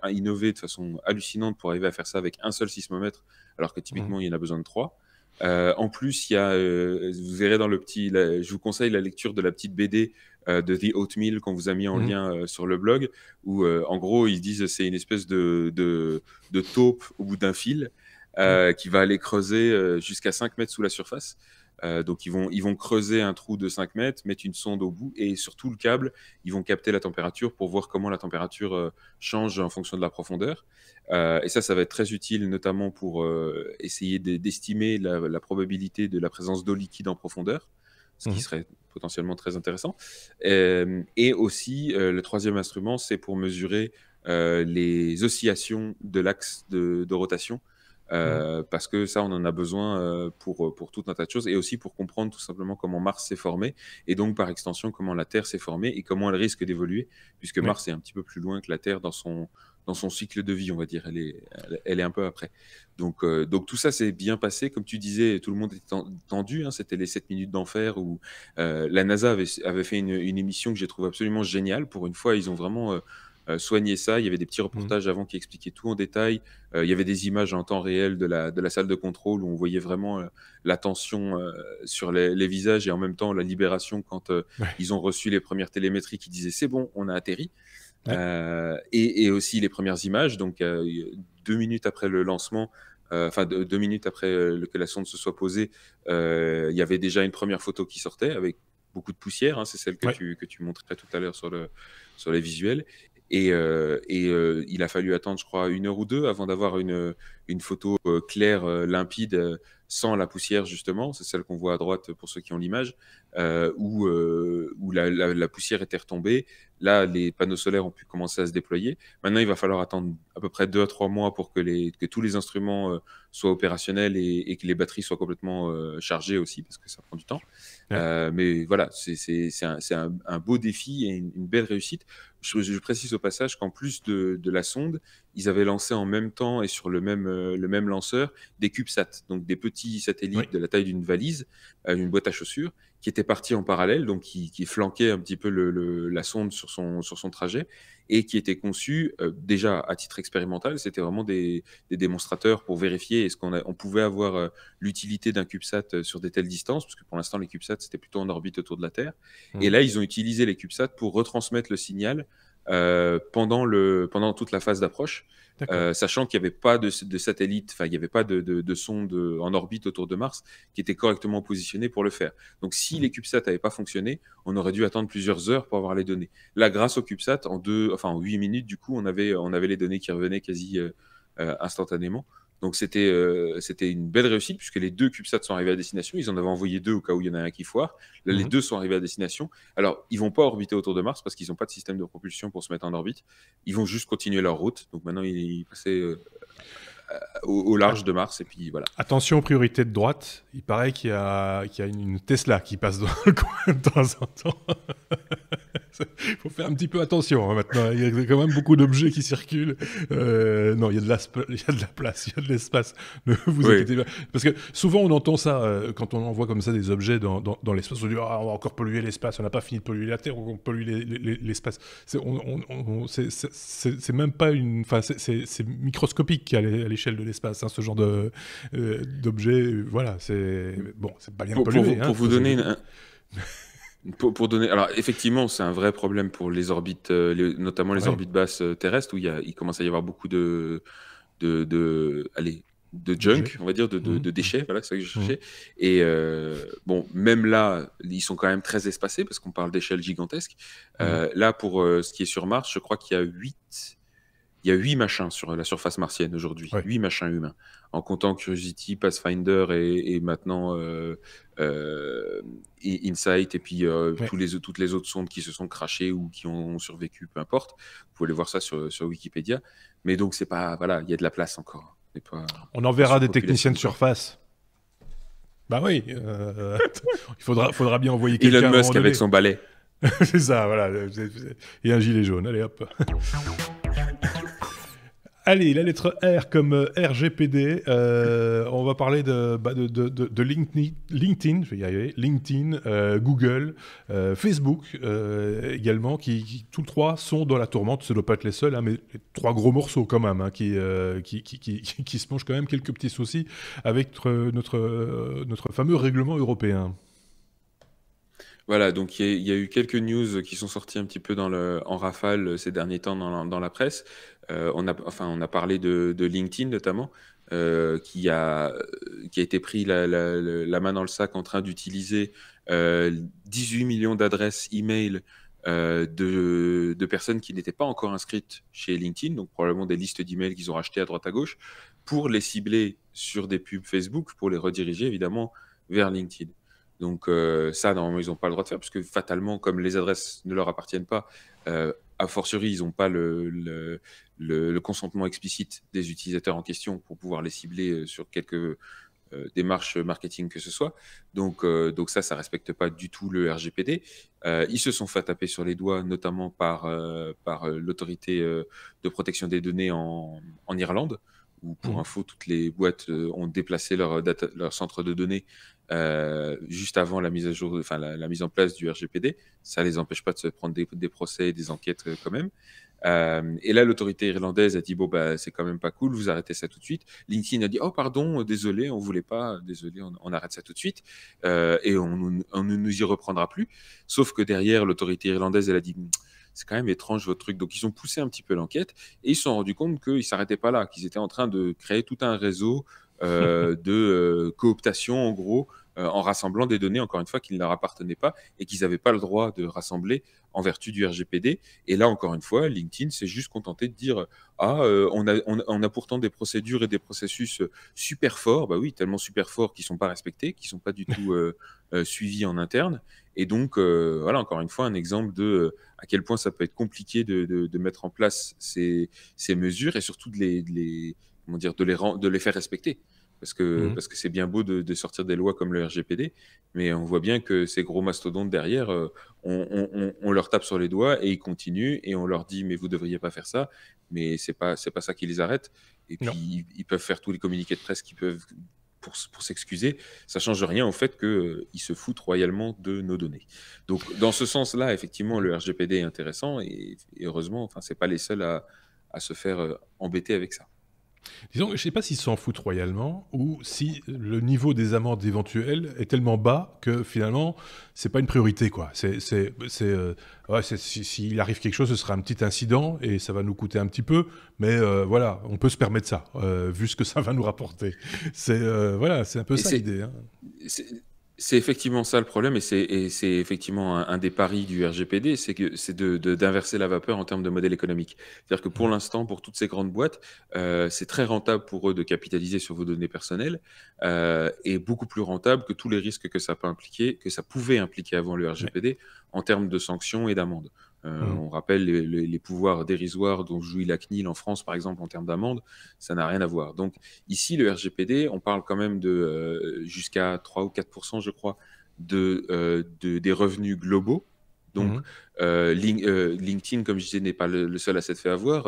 innové de façon hallucinante pour arriver à faire ça avec un seul sismomètre, alors que Mhm. typiquement, il y en a besoin de trois. En plus, il y a, vous verrez dans je vous conseille la lecture de la petite BD de The Oatmeal qu'on vous a mis en Mhm. lien sur le blog, où en gros ils disent c'est une espèce de taupe au bout d'un fil Mhm. qui va aller creuser jusqu'à 5 mètres sous la surface. Donc ils vont creuser un trou de 5 mètres, mettre une sonde au bout et sur tout le câble, ils vont capter la température pour voir comment la température change en fonction de la profondeur. Et ça va être très utile, notamment pour essayer d'estimer la probabilité de la présence d'eau liquide en profondeur, ce qui Mhm. serait potentiellement très intéressant. Et aussi, le troisième instrument, c'est pour mesurer les oscillations de l'axe de rotation. Mhm. Parce que ça, on en a besoin pour tout un tas de choses, et aussi pour comprendre tout simplement comment Mars s'est formé, et donc par extension comment la Terre s'est formée et comment elle risque d'évoluer, puisque Oui. Mars est un petit peu plus loin que la Terre dans son cycle de vie, on va dire. Elle est un peu après. Donc tout ça s'est bien passé. Comme tu disais, tout le monde était tendu. Hein, c'était les 7 minutes d'enfer où la NASA avait fait une émission que j'ai trouvé absolument géniale. Pour une fois, ils ont vraiment soigné ça. Il y avait des petits Mhm. reportages avant qui expliquaient tout en détail. Il y avait des images en temps réel de la salle de contrôle où on voyait vraiment la tension sur les visages et en même temps la libération quand Ouais. ils ont reçu les premières télémétries qui disaient c'est bon, on a atterri. Ouais. Et aussi les premières images, donc 2 minutes après le lancement, enfin 2 minutes après que la sonde se soit posée, il y avait déjà une première photo qui sortait avec beaucoup de poussière, hein, c'est celle Ouais. que tu montrais tout à l'heure sur les visuels. Il a fallu attendre, je crois, 1 heure ou 2 avant d'avoir une photo claire, limpide, sans la poussière, justement. C'est celle qu'on voit à droite pour ceux qui ont l'image, où la poussière était retombée. Là, les panneaux solaires ont pu commencer à se déployer. Maintenant, il va falloir attendre à peu près 2 à 3 mois pour que tous les instruments soient opérationnels et que les batteries soient complètement chargées aussi, parce que ça prend du temps. Ouais. Mais voilà, c'est un beau défi et une belle réussite. Je précise au passage qu'en plus de la sonde, ils avaient lancé en même temps et sur le même lanceur des CubeSat, donc des petits Oui. satellites de la taille d'une valise, une boîte à chaussures, qui étaient partis en parallèle, donc qui flanquaient un petit peu la sonde sur son trajet, et qui étaient conçus déjà à titre expérimental. C'était vraiment des démonstrateurs pour vérifier est-ce on pouvait avoir l'utilité d'un CubeSat sur des telles distances, parce que pour l'instant, les CubeSats, c'était plutôt en orbite autour de la Terre. Et Mhm. là, ils ont utilisé les CubeSats pour retransmettre le signal pendant toute la phase d'approche, D'accord. sachant qu'il n'y avait pas de satellite, enfin, il n'y avait pas de sonde en orbite autour de Mars qui était correctement positionnée pour le faire. Donc, si Mhm. les CubeSats n'avaient pas fonctionné, on aurait dû attendre plusieurs heures pour avoir les données. Là, grâce aux CubeSats, en 8 minutes, du coup, on avait les données qui revenaient quasi instantanément. Donc c'était une belle réussite puisque les deux CubeSats sont arrivés à destination. Ils en avaient envoyé deux au cas où il y en a un qui foire. Là, les Mhm. deux sont arrivés à destination. Alors, ils vont pas orbiter autour de Mars parce qu'ils n'ont pas de système de propulsion pour se mettre en orbite. Ils vont juste continuer leur route. Donc maintenant, ils passaient au large de Mars, et puis voilà. Attention aux priorités de droite. Il paraît qu'il y a une Tesla qui passe dans le coin de temps en temps. Il faut faire un petit peu attention maintenant. Il y a quand même beaucoup d'objets qui circulent. Non, il y a de la place, il y a de l'espace. Ne vous Oui, inquiétez pas. Parce que souvent on entend ça quand on envoie comme ça des objets dans l'espace. On dit on va encore polluer l'espace. On n'a pas fini de polluer la Terre. On pollue l'espace. C'est même pas une. Enfin, c'est microscopique à l'échelle de l'espace. Hein, ce genre d'objets. Voilà. C'est bon. C'est pas bien pollué. pour vous donner pour donner, alors effectivement, c'est un vrai problème pour les orbites, notamment les Ouais. orbites basses terrestres, où il commence à y avoir beaucoup allez, de D'objets. junk, on va dire, de Mmh. déchets, voilà, c'est ça que je Mmh. cherchais. Et bon, même là, ils sont quand même très espacés parce qu'on parle d'échelles gigantesques. Mmh. Là, pour ce qui est sur Mars, je crois qu'il y a 8 machins sur la surface martienne aujourd'hui, Ouais. 8 machins humains, en comptant Curiosity, Pathfinder et maintenant Insight, et puis Ouais. toutes les autres sondes qui se sont crashées ou qui ont survécu, peu importe. Vous pouvez aller voir ça sur Wikipédia. Mais donc, c'est pas. Voilà, il y a de la place encore. C'est On pas enverra des techniciens surpopulation de encore. surface. Bah oui, il faudra bien envoyer quelqu'un Elon à un moment Musk avec donné. son balai. C'est ça, voilà. Et un gilet jaune, allez hop. Allez, la lettre R comme RGPD. On va parler de LinkedIn, je vais y arriver, LinkedIn, Google, Facebook également, qui tous trois sont dans la tourmente. Ça ne doit pas être les seuls, hein, mais les trois gros morceaux quand même, hein, qui se mangent quand même quelques petits soucis avec notre fameux règlement européen. Voilà, donc il y a eu quelques news qui sont sorties un petit peu en rafale ces derniers temps dans la presse. On a parlé de LinkedIn notamment, qui a été pris la main dans le sac en train d'utiliser 18 millions d'adresses email de personnes qui n'étaient pas encore inscrites chez LinkedIn, donc probablement des listes d'emails qu'ils ont rachetées à droite à gauche, pour les cibler sur des pubs Facebook, pour les rediriger évidemment vers LinkedIn. Donc ça, normalement, ils n'ont pas le droit de faire, puisque fatalement, comme les adresses ne leur appartiennent pas, a fortiori, ils n'ont pas le consentement explicite des utilisateurs en question pour pouvoir les cibler sur quelques démarches marketing que ce soit. Donc ça ne respecte pas du tout le RGPD. Ils se sont fait taper sur les doigts, notamment par l'autorité de protection des données en Irlande, où pour Mhm. info, toutes les boîtes ont déplacé leur centre de données juste avant la mise à jour, enfin la mise en place du RGPD. Ça ne les empêche pas de se prendre des procès et des enquêtes quand même. Et là, l'autorité irlandaise a dit bon, bah, c'est quand même pas cool, vous arrêtez ça tout de suite. LinkedIn a dit oh, pardon, désolé, on voulait pas, désolé, on arrête ça tout de suite et on ne nous y reprendra plus. Sauf que derrière, l'autorité irlandaise, elle a dit c'est quand même étrange votre truc. Donc, ils ont poussé un petit peu l'enquête et ils se sont rendus compte qu'ils ne s'arrêtaient pas là, qu'ils étaient en train de créer tout un réseau de cooptation, en gros, en rassemblant des données, encore une fois, qui ne leur appartenaient pas et qu'ils n'avaient pas le droit de rassembler en vertu du RGPD. Et là, encore une fois, LinkedIn s'est juste contenté de dire ah, on a pourtant des procédures et des processus super forts, bah oui, tellement super forts qu'ils ne sont pas respectés, qui ne sont pas du tout suivis en interne. Et donc, voilà, encore une fois, un exemple de à quel point ça peut être compliqué de mettre en place ces mesures et surtout comment dire, de les faire respecter. Mhm. Parce que c'est bien beau de sortir des lois comme le RGPD, mais on voit bien que ces gros mastodontes derrière, on leur tape sur les doigts et ils continuent et on leur dit mais vous devriez pas faire ça, mais c'est pas ça qui les arrête. Et puis Non. ils peuvent faire tous les communiqués de presse qu'ils peuvent pour s'excuser, ça change rien au fait qu'ils se foutent royalement de nos données. Donc dans ce sens-là, effectivement, le RGPD est intéressant et heureusement, enfin c'est pas les seuls à se faire embêter avec ça. Disons, je ne sais pas s'ils s'en foutent royalement ou si le niveau des amendes éventuelles est tellement bas que finalement, c'est pas une priorité, quoi. S'il arrive quelque chose, ce sera un petit incident et ça va nous coûter un petit peu, mais voilà, on peut se permettre ça, vu ce que ça va nous rapporter. Voilà, c'est un peu Et ça l'idée. Hein. c'est c'est effectivement ça le problème, et c'est effectivement un des paris du RGPD, c'est d'inverser la vapeur en termes de modèle économique. C'est-à-dire que pour Mhm. l'instant, pour toutes ces grandes boîtes, c'est très rentable pour eux de capitaliser sur vos données personnelles et beaucoup plus rentable que tous les risques que ça pouvait impliquer avant le Ouais. RGPD en termes de sanctions et d'amendes. On rappelle les pouvoirs dérisoires dont jouit la CNIL en France, par exemple, en termes d'amende, ça n'a rien à voir. Donc ici, le RGPD, on parle quand même de jusqu'à 3 ou 4%, je crois, des revenus globaux. Donc, LinkedIn, comme je disais, n'est pas le seul à s'être fait avoir.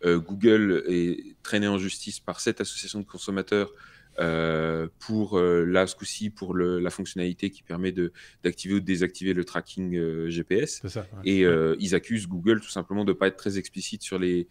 Google est traîné en justice par cette association de consommateurs pour là, ce coup-ci, pour la fonctionnalité qui permet d'activer ou de désactiver le tracking GPS. C'est ça, ouais. Et ils accusent Google tout simplement de ne pas être très explicite sur les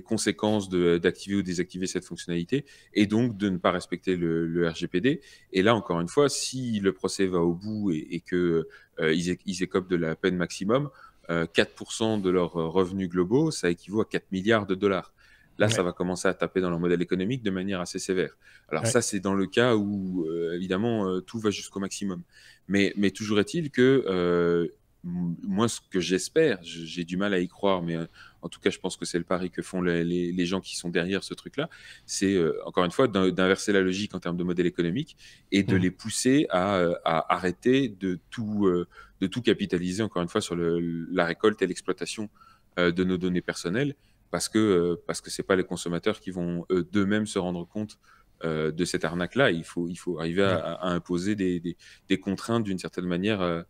conséquences d'activer ou désactiver cette fonctionnalité, et donc de ne pas respecter le RGPD. Et là, encore une fois, si le procès va au bout et que ils écopent de la peine maximum, 4% de leurs revenus globaux, ça équivaut à 4 milliards de dollars. Là, ça va commencer à taper dans leur modèle économique de manière assez sévère. Alors ça, c'est dans le cas où, évidemment, tout va jusqu'au maximum. Mais toujours est-il que moi, ce que j'espère, j'ai du mal à y croire, mais en tout cas, je pense que c'est le pari que font les gens qui sont derrière ce truc-là, c'est encore une fois d'inverser la logique en termes de modèle économique et de les pousser à arrêter de tout capitaliser, encore une fois, sur la récolte et l'exploitation de nos données personnelles, parce que c'est pas les consommateurs qui vont d'eux-mêmes se rendre compte de cette arnaque-là. Il faut arriver à imposer des contraintes d'une certaine manière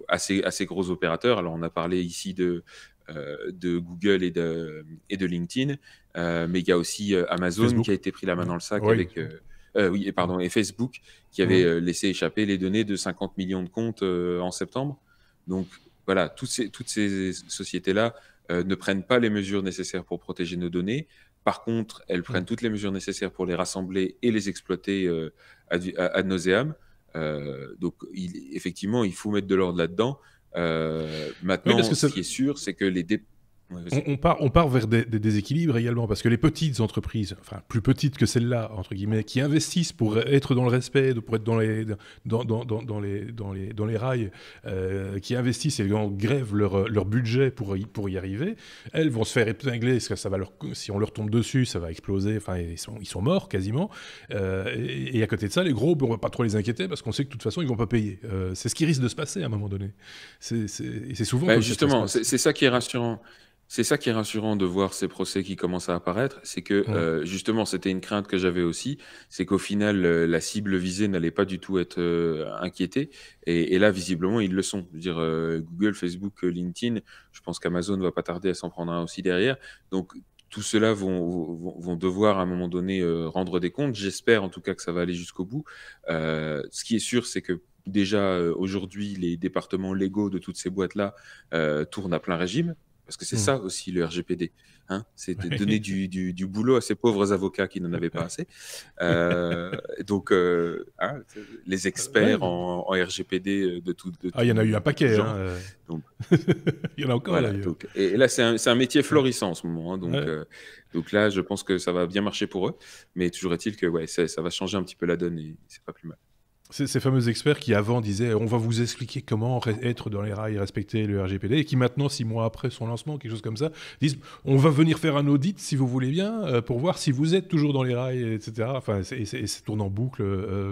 à ces gros opérateurs. Alors, on a parlé ici de Google et de LinkedIn, mais il y a aussi Amazon Facebook. qui a été pris la main dans le sac Oui. avec... et Facebook qui avait laissé échapper les données de 50 millions de comptes en septembre. Donc, voilà, toutes ces sociétés-là ne prennent pas les mesures nécessaires pour protéger nos données. Par contre, elles prennent toutes les mesures nécessaires pour les rassembler et les exploiter ad nauseam. Donc, effectivement, il faut mettre de l'ordre là-dedans. Maintenant, parce que ce qui est sûr, c'est que on part vers des déséquilibres également, parce que les petites entreprises, enfin plus petites que celles-là, entre guillemets, qui investissent pour être dans le respect, pour être dans les rails, qui investissent et grèvent leur budget pour y arriver, elles vont se faire épingler, parce que si on leur tombe dessus, ça va exploser, enfin ils sont morts quasiment. Et à côté de ça, les gros, on ne va pas trop les inquiéter, parce qu'on sait que de toute façon, ils ne vont pas payer. C'est ce qui risque de se passer à un moment donné. C'est souvent... justement, c'est ça qui est rassurant. C'est ça qui est rassurant de voir ces procès qui commencent à apparaître, c'est que justement, c'était une crainte que j'avais aussi, c'est qu'au final, la cible visée n'allait pas du tout être inquiétée, et là, visiblement, ils le sont. Je veux dire, Google, Facebook, LinkedIn, je pense qu'Amazon ne va pas tarder à s'en prendre un aussi derrière, donc tout cela vont devoir à un moment donné rendre des comptes. J'espère en tout cas que ça va aller jusqu'au bout. Ce qui est sûr, c'est que déjà, aujourd'hui, les départements légaux de toutes ces boîtes-là tournent à plein régime. Parce que c'est ça aussi le RGPD, hein, c'est de donner du boulot à ces pauvres avocats qui n'en avaient pas assez. Donc, les experts en RGPD de tout il y en a eu un paquet. genre. Hein, donc, il y en a encore. Voilà, et là, c'est un métier florissant en ce moment. Hein, donc là, je pense que ça va bien marcher pour eux. Mais toujours est-il que ça va changer un petit peu la donne et c'est pas plus mal. Ces fameux experts qui avant disaient on va vous expliquer comment être dans les rails et respecter le RGPD, et qui maintenant, 6 mois après son lancement, quelque chose comme ça, disent on va venir faire un audit si vous voulez bien pour voir si vous êtes toujours dans les rails, etc. Enfin, c'est tourne en boucle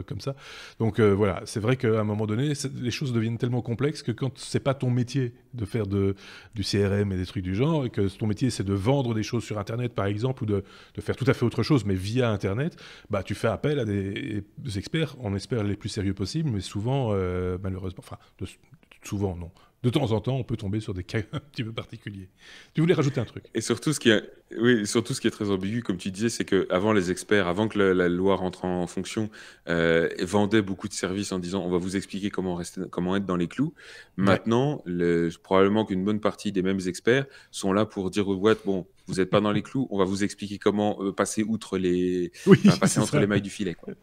comme ça. Donc voilà, c'est vrai qu'à un moment donné, les choses deviennent tellement complexes que quand c'est pas ton métier de faire du CRM et des trucs du genre, et que ton métier c'est de vendre des choses sur Internet par exemple, ou de faire tout à fait autre chose mais via Internet, bah tu fais appel à des experts, on espère les plus sérieux possible, mais souvent, malheureusement, souvent non. De temps en temps, on peut tomber sur des cas un petit peu particuliers. Tu voulais rajouter un truc? Et surtout, ce qui est très ambigu, comme tu disais, c'est qu'avant, les experts, avant que la loi rentre en fonction, vendaient beaucoup de services en disant on va vous expliquer comment être dans les clous. Maintenant, probablement qu'une bonne partie des mêmes experts sont là pour dire aux boîtes bon, vous n'êtes pas dans les clous, on va vous expliquer comment passer outre passer entre les mailles du filet, quoi.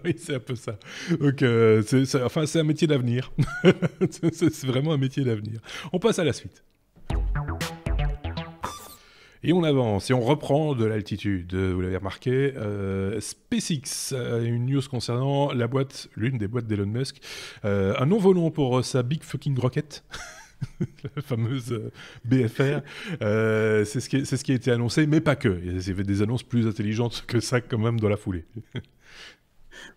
Oui, c'est un peu ça. Donc, c'est un métier d'avenir. C'est vraiment un métier d'avenir. On passe à la suite. Et on avance, et on reprend de l'altitude. Vous l'avez remarqué, SpaceX, une news concernant l'une des boîtes d'Elon Musk. Un nom volant pour sa Big Fucking Rocket. La fameuse BFR, c'est ce qui a été annoncé, mais pas que. Il y avait des annonces plus intelligentes que ça quand même dans la foulée.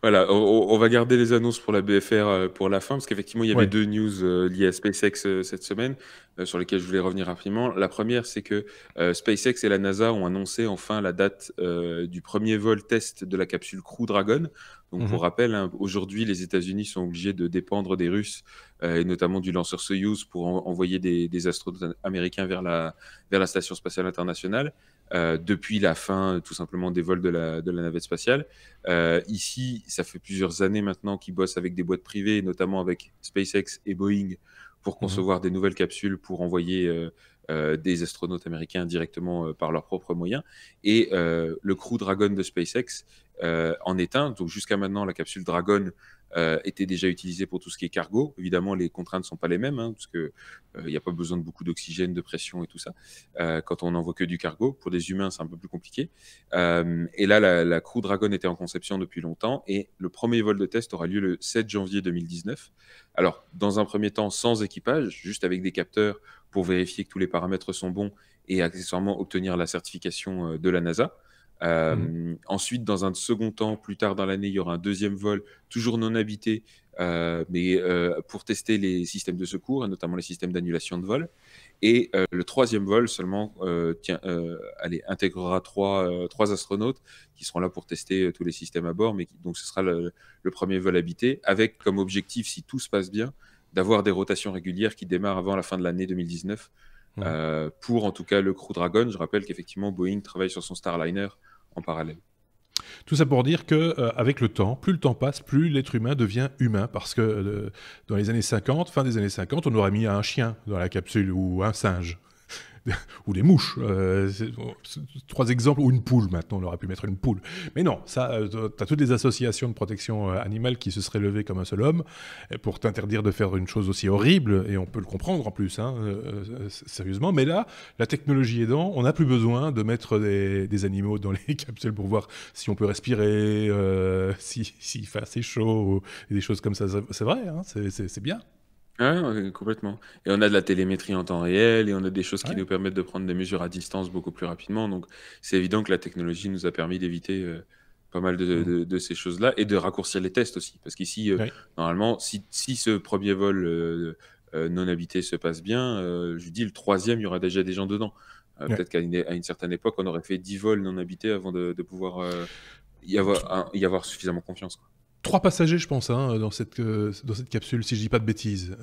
Voilà, on va garder les annonces pour la BFR pour la fin, parce qu'effectivement, il y avait Ouais. deux news liées à SpaceX cette semaine, sur lesquelles je voulais revenir rapidement. La première, c'est que SpaceX et la NASA ont annoncé enfin la date du premier vol test de la capsule Crew Dragon. Donc, Mhm. pour rappel, hein, aujourd'hui, les États-Unis sont obligés de dépendre des Russes, et notamment du lanceur Soyouz, pour envoyer des astronautes américains vers la Station spatiale internationale, depuis la fin, tout simplement, des vols de la navette spatiale. Ici, ça fait plusieurs années maintenant qu'ils bossent avec des boîtes privées, notamment avec SpaceX et Boeing, pour Mhm. concevoir des nouvelles capsules pour envoyer des astronautes américains directement par leurs propres moyens. Et le Crew Dragon de SpaceX en est un. Donc jusqu'à maintenant, la capsule Dragon était déjà utilisée pour tout ce qui est cargo. Évidemment, les contraintes ne sont pas les mêmes, hein, parce qu'il n'y a pas besoin de beaucoup d'oxygène, de pression et tout ça. Quand on n'envoie que du cargo, pour des humains, c'est un peu plus compliqué. Et là, la Crew Dragon était en conception depuis longtemps et le premier vol de test aura lieu le 7 janvier 2019. Alors, dans un premier temps, sans équipage, juste avec des capteurs pour vérifier que tous les paramètres sont bons et accessoirement obtenir la certification de la NASA. Mhm. Ensuite, dans un second temps, plus tard dans l'année, il y aura un deuxième vol, toujours non habité, mais pour tester les systèmes de secours, et notamment les systèmes d'annulation de vol. Et le troisième vol seulement intégrera trois astronautes qui seront là pour tester tous les systèmes à bord. Donc ce sera le premier vol habité, avec comme objectif, si tout se passe bien, d'avoir des rotations régulières qui démarrent avant la fin de l'année 2019. Mhm. Pour en tout cas le Crew Dragon, je rappelle qu'effectivement Boeing travaille sur son Starliner en parallèle. Tout ça pour dire que avec le temps, plus le temps passe, plus l'être humain devient humain. Parce que dans les années 50, fin des années 50, on aurait mis un chien dans la capsule ou un singe. Ou des mouches. Trois exemples, ou une poule maintenant, on aurait pu mettre une poule. Mais non, ça, tu as toutes les associations de protection animale qui se seraient levées comme un seul homme pour t'interdire de faire une chose aussi horrible, et on peut le comprendre en plus, hein, sérieusement. Mais là, la technologie aidant, on n'a plus besoin de mettre des animaux dans les capsules pour voir si on peut respirer, s'il fait assez chaud, et des choses comme ça. C'est vrai, hein, c'est bien. Ah, ouais, complètement. Et on a de la télémétrie en temps réel et on a des choses qui Ouais. nous permettent de prendre des mesures à distance beaucoup plus rapidement. Donc, c'est évident que la technologie nous a permis d'éviter pas mal Mhm. de ces choses-là et de raccourcir les tests aussi. Parce qu'ici, Ouais. normalement, si ce premier vol non habité se passe bien, je dis le troisième, il y aura déjà des gens dedans. Ouais. Peut-être à une certaine époque, on aurait fait 10 vols non habités avant de pouvoir y avoir suffisamment confiance, quoi. 3 passagers, je pense, hein, dans cette capsule, si je dis pas de bêtises,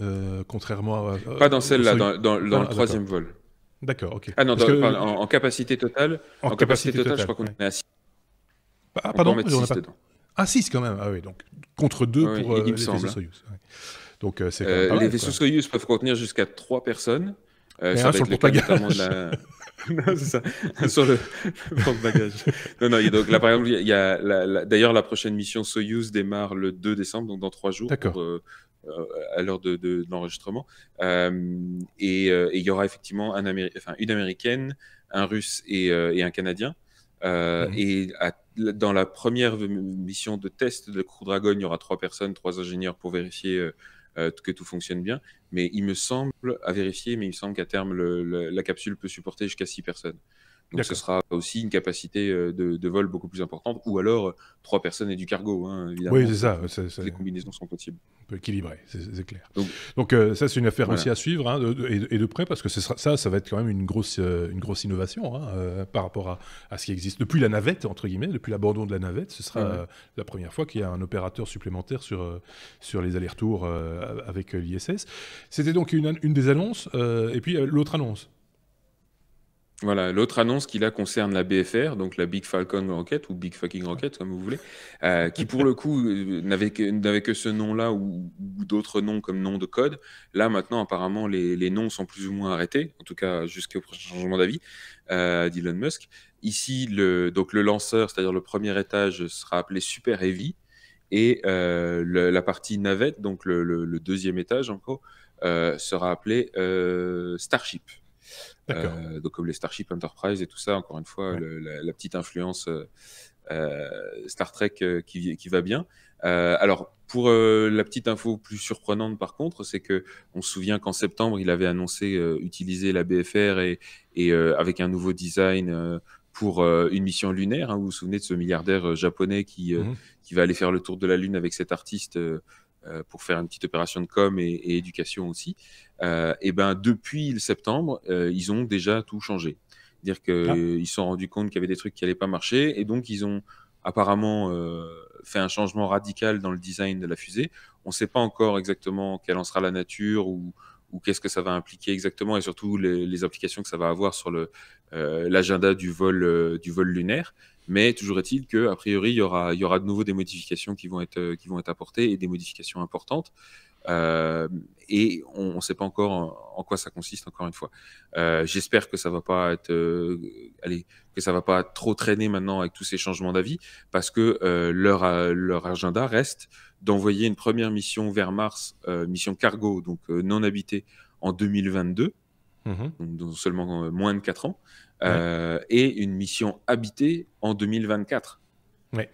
contrairement Pas dans au celle-là, Soyuz. dans le Ah, d'accord. troisième vol. D'accord, ok. Ah non, Parce que en capacité totale, en capacité je totale, crois qu'on ouais. est à 6. Ah, On peut en pardon, mettre on a 6 pas. dedans. Ah, 6 quand même. Ah oui, donc contre 2 Oui, pour il me les vaisseaux semble, hein. Soyuz. Ouais. Donc c'est quand même pas Les mal, vaisseaux quoi. Soyuz peuvent contenir jusqu'à 3 personnes. Et Ça un va sur être le le cas notamment de porte-bagages. la. Non, c'est ça, sur le porte-bagages. Non, non, donc là, par exemple, il y a d'ailleurs, la prochaine mission Soyuz démarre le 2 décembre, donc dans 3 jours, D'accord. à l'heure de l'enregistrement. Et il y aura effectivement une Américaine, un Russe et un Canadien. Mhm. Dans la première mission de test de Crew Dragon, il y aura 3 personnes, 3 ingénieurs pour vérifier que tout fonctionne bien. Mais il me semble, à vérifier, mais il me semble qu'à terme, la capsule peut supporter jusqu'à 6 personnes. Donc ce D'accord. sera aussi une capacité de vol beaucoup plus importante. Ou alors 3 personnes et du cargo, hein, Oui, évidemment. c'est ça. Toutes les combinaisons sont possibles. Un peu équilibré, c'est clair. Donc Donc ça, c'est une affaire aussi voilà. à suivre, hein, et de près, parce que ça va être quand même une grosse innovation, hein, par rapport à ce qui existe. Depuis la navette, entre guillemets, depuis l'abandon de la navette, ce sera Ouais, ouais. la première fois qu'il y a un opérateur supplémentaire sur les allers-retours avec l'ISS. C'était donc une des annonces, et puis l'autre annonce. Voilà, l'autre annonce qui là concerne la BFR, donc la Big Falcon Rocket ou Big Fucking Rocket, comme vous voulez, qui pour le coup n'avait que ce nom-là ou d'autres noms comme nom de code. Là maintenant, apparemment, les noms sont plus ou moins arrêtés, en tout cas jusqu'au prochain changement d'avis d'Elon Musk. Ici, donc le lanceur, c'est-à-dire le premier étage, sera appelé Super Heavy, et la partie navette, donc le deuxième étage encore, sera appelé Starship. D'accord. Donc comme les Starship Enterprise et tout ça, encore une fois, Ouais. la petite influence Star Trek qui va bien. Alors, pour la petite info plus surprenante, par contre, c'est que on se souvient qu'en septembre, il avait annoncé utiliser la BFR et avec un nouveau design pour une mission lunaire. Hein. Vous vous souvenez de ce milliardaire japonais Mhm. qui va aller faire le tour de la Lune avec cet artiste pour faire une petite opération de com et éducation aussi. Et ben depuis le septembre, ils ont déjà tout changé. C'est-à-dire Ah, qu'ils se sont rendus compte qu'il y avait des trucs qui n'allaient pas marcher, et donc ils ont apparemment fait un changement radical dans le design de la fusée. On ne sait pas encore exactement quelle en sera la nature ou qu'est-ce que ça va impliquer exactement, et surtout les applications que ça va avoir sur l'agenda du vol lunaire. Mais toujours est-il qu'a priori, il y aura de nouveau des modifications qui vont être apportées, et des modifications importantes. Euh, et on ne sait pas encore en quoi ça consiste, encore une fois. J'espère que ça va pas être, allez, que ça va pas trop traîner maintenant avec tous ces changements d'avis, parce que leur agenda reste d'envoyer une première mission vers Mars, mission cargo, donc non habitée, en 2022, mhm. donc dans seulement moins de 4 ans, Ouais, et une mission habitée en 2024. ouais.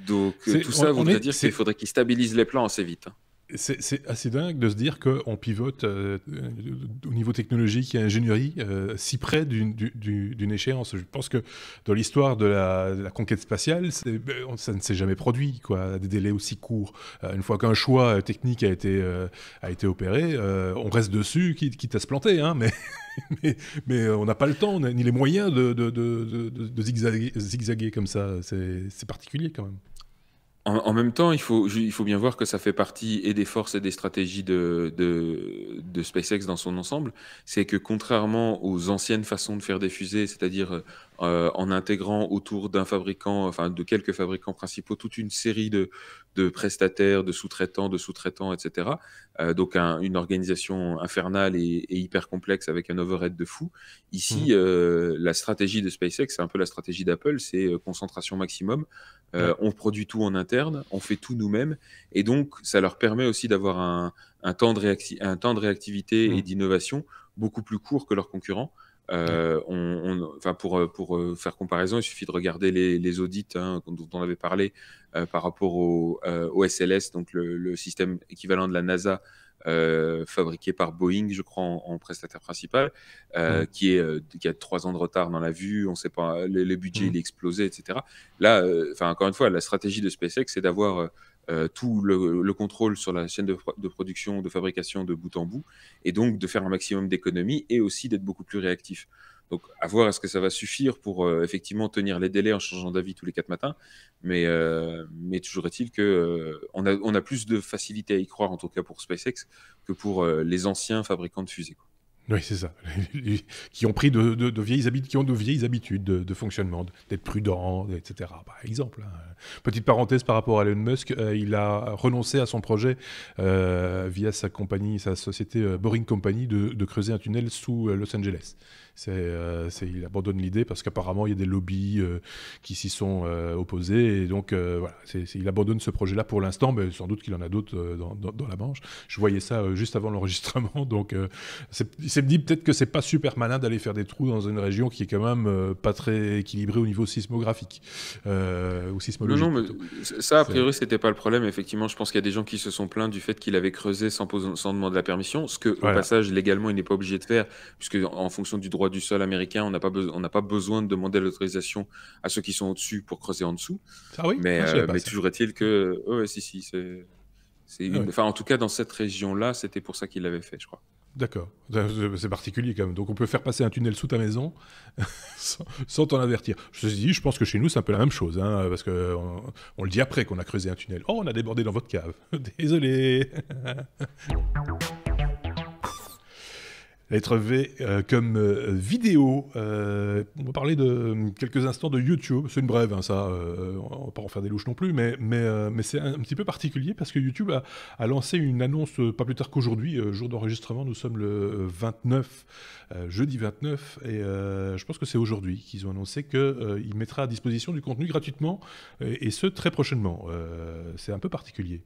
Donc C'est, tout ça on voudrait est, dire qu'il faudrait qu'ils stabilisent les plans assez vite. Hein. c'est assez dingue de se dire qu'on pivote au niveau technologique et ingénierie si près d'une échéance. Je pense que dans l'histoire de la conquête spatiale, ça ne s'est jamais produit, quoi, à des délais aussi courts. Une fois qu'un choix technique a été opéré, on reste dessus, quitte à se planter, hein, mais on n'a pas le temps, on n'a ni les moyens de zigzaguer comme ça. C'est particulier quand même. En même temps, il faut bien voir que ça fait partie et des forces et des stratégies de SpaceX dans son ensemble. C'est que contrairement aux anciennes façons de faire des fusées, c'est-à-dire en intégrant autour d'un fabricant, enfin de quelques fabricants principaux, toute une série de prestataires, de sous-traitants, etc. Donc une organisation infernale et hyper complexe avec un overhead de fou. Ici, Mhm. la stratégie de SpaceX, c'est un peu la stratégie d'Apple, c'est concentration maximum. Ouais. On produit tout en interne, on fait tout nous-mêmes, et donc ça leur permet aussi d'avoir un temps un temps de réactivité et Mhm. d'innovation beaucoup plus court que leurs concurrents. Ouais. Enfin pour faire comparaison, il suffit de regarder les audits, hein, dont on avait parlé par rapport au SLS, donc le système équivalent de la NASA, fabriqué par Boeing, je crois, en prestataire principal, Mhm. qui a 3 ans de retard dans la vue, on sait pas, les budgets Mhm. il est explosé, etc. Là, enfin encore une fois, la stratégie de SpaceX, c'est d'avoir tout le contrôle sur la chaîne de production, de fabrication de bout en bout, et donc de faire un maximum d'économies, et aussi d'être beaucoup plus réactif. Donc, à voir est-ce que ça va suffire pour effectivement tenir les délais en changeant d'avis tous les 4 matins. Mais toujours est-il que on a plus de facilité à y croire, en tout cas pour SpaceX, que pour les anciens fabricants de fusées. Quoi. Oui, c'est ça. Qui ont pris de vieilles habitudes, qui ont de vieilles habitudes de fonctionnement, d'être prudent, etc. Par exemple, hein. Petite parenthèse par rapport à Elon Musk, il a renoncé à son projet via sa compagnie, sa société Boring Company, de creuser un tunnel sous Los Angeles. Il abandonne l'idée parce qu'apparemment il y a des lobbies qui s'y sont opposés, et donc voilà, il abandonne ce projet-là pour l'instant, mais sans doute qu'il en a d'autres dans la manche. Je voyais ça juste avant l'enregistrement, donc il s'est dit peut-être que c'est pas super malin d'aller faire des trous dans une région qui est quand même pas très équilibrée au niveau sismographique ou Non, non, sismologique mais plutôt. ça, a C'est priori, c'était pas le problème. Effectivement, je pense qu'il y a des gens qui se sont plaints du fait qu'il avait creusé sans demander la permission, ce que, au voilà, passage, légalement, il n'est pas obligé de faire, puisque en fonction du droit du sol américain, on n'a pas besoin de demander l'autorisation à ceux qui sont au-dessus pour creuser en dessous. ah oui, ah, je savais pas Mais ça. toujours est-il que, ouais, si, si, Ah ouais. enfin, en tout cas, dans cette région-là, c'était pour ça qu'il l'avait fait, je crois. D'accord, c'est particulier quand même. Donc on peut faire passer un tunnel sous ta maison sans t'en avertir. Je pense que chez nous c'est un peu la même chose, hein, parce que on le dit après qu'on a creusé un tunnel. Oh, on a débordé dans votre cave. Désolé. Lettre V comme vidéo. On va parler de quelques instants de YouTube. C'est une brève, hein, ça. On va pas en faire des louches non plus, mais c'est un petit peu particulier parce que YouTube a lancé une annonce pas plus tard qu'aujourd'hui, jour d'enregistrement. Nous sommes le 29, jeudi 29, et je pense que c'est aujourd'hui qu'ils ont annoncé qu'ils mettraient à disposition du contenu gratuitement, et ce très prochainement. C'est un peu particulier.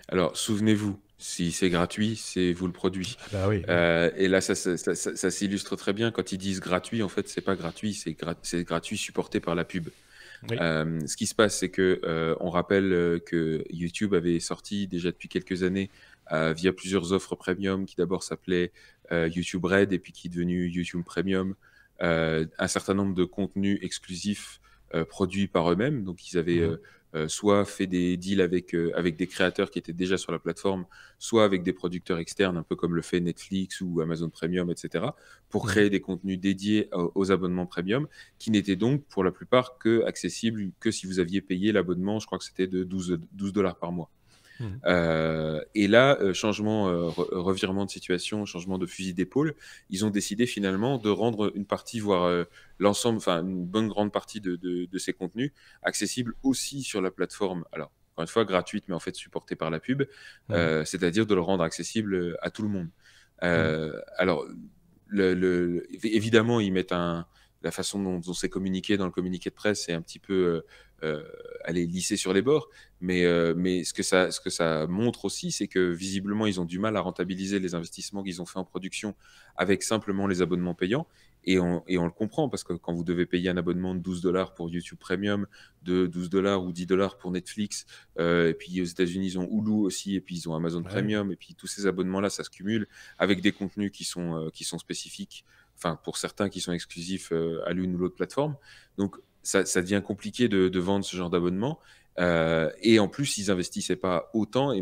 Alors, souvenez-vous, si c'est gratuit, c'est vous le produit. Ah bah oui, oui. Et là, ça s'illustre très bien quand ils disent gratuit. En fait, c'est pas gratuit, c'est gratuit supporté par la pub. Oui. Ce qui se passe, c'est que on rappelle que YouTube avait sorti déjà depuis quelques années via plusieurs offres premium qui d'abord s'appelaient YouTube Red et puis qui est devenu YouTube Premium. un certain nombre de contenus exclusifs produits par eux-mêmes. Donc, ils avaient soit fait des deals avec des créateurs qui étaient déjà sur la plateforme, soit avec des producteurs externes, un peu comme le fait Netflix ou Amazon Premium, etc., pour créer des contenus dédiés aux abonnements premium, qui n'étaient donc pour la plupart accessibles que si vous aviez payé l'abonnement, je crois que c'était de 12 dollars par mois. Et là, revirement de situation, changement de fusil d'épaule, ils ont décidé finalement de rendre une partie, voire l'ensemble, enfin une bonne grande partie de ces contenus accessibles aussi sur la plateforme. Alors, encore une fois, gratuite, mais en fait supportée par la pub, c'est-à-dire de le rendre accessible à tout le monde. Alors, évidemment, ils mettent la façon dont c'est communiqué dans le communiqué de presse, c'est un petit peu aller lisser sur les bords. Mais ce que ça montre aussi, c'est que visiblement, ils ont du mal à rentabiliser les investissements qu'ils ont fait en production avec simplement les abonnements payants. Et on le comprend, parce que quand vous devez payer un abonnement de 12 dollars pour YouTube Premium, de 12 dollars ou 10 dollars pour Netflix, et puis aux États-Unis, ils ont Hulu aussi, et puis ils ont Amazon Premium, et puis tous ces abonnements-là, ça se cumule avec des contenus qui sont spécifiques, enfin pour certains qui sont exclusifs à l'une ou l'autre plateforme. Donc ça devient compliqué de vendre ce genre d'abonnement. Et en plus, ils n'investissaient pas autant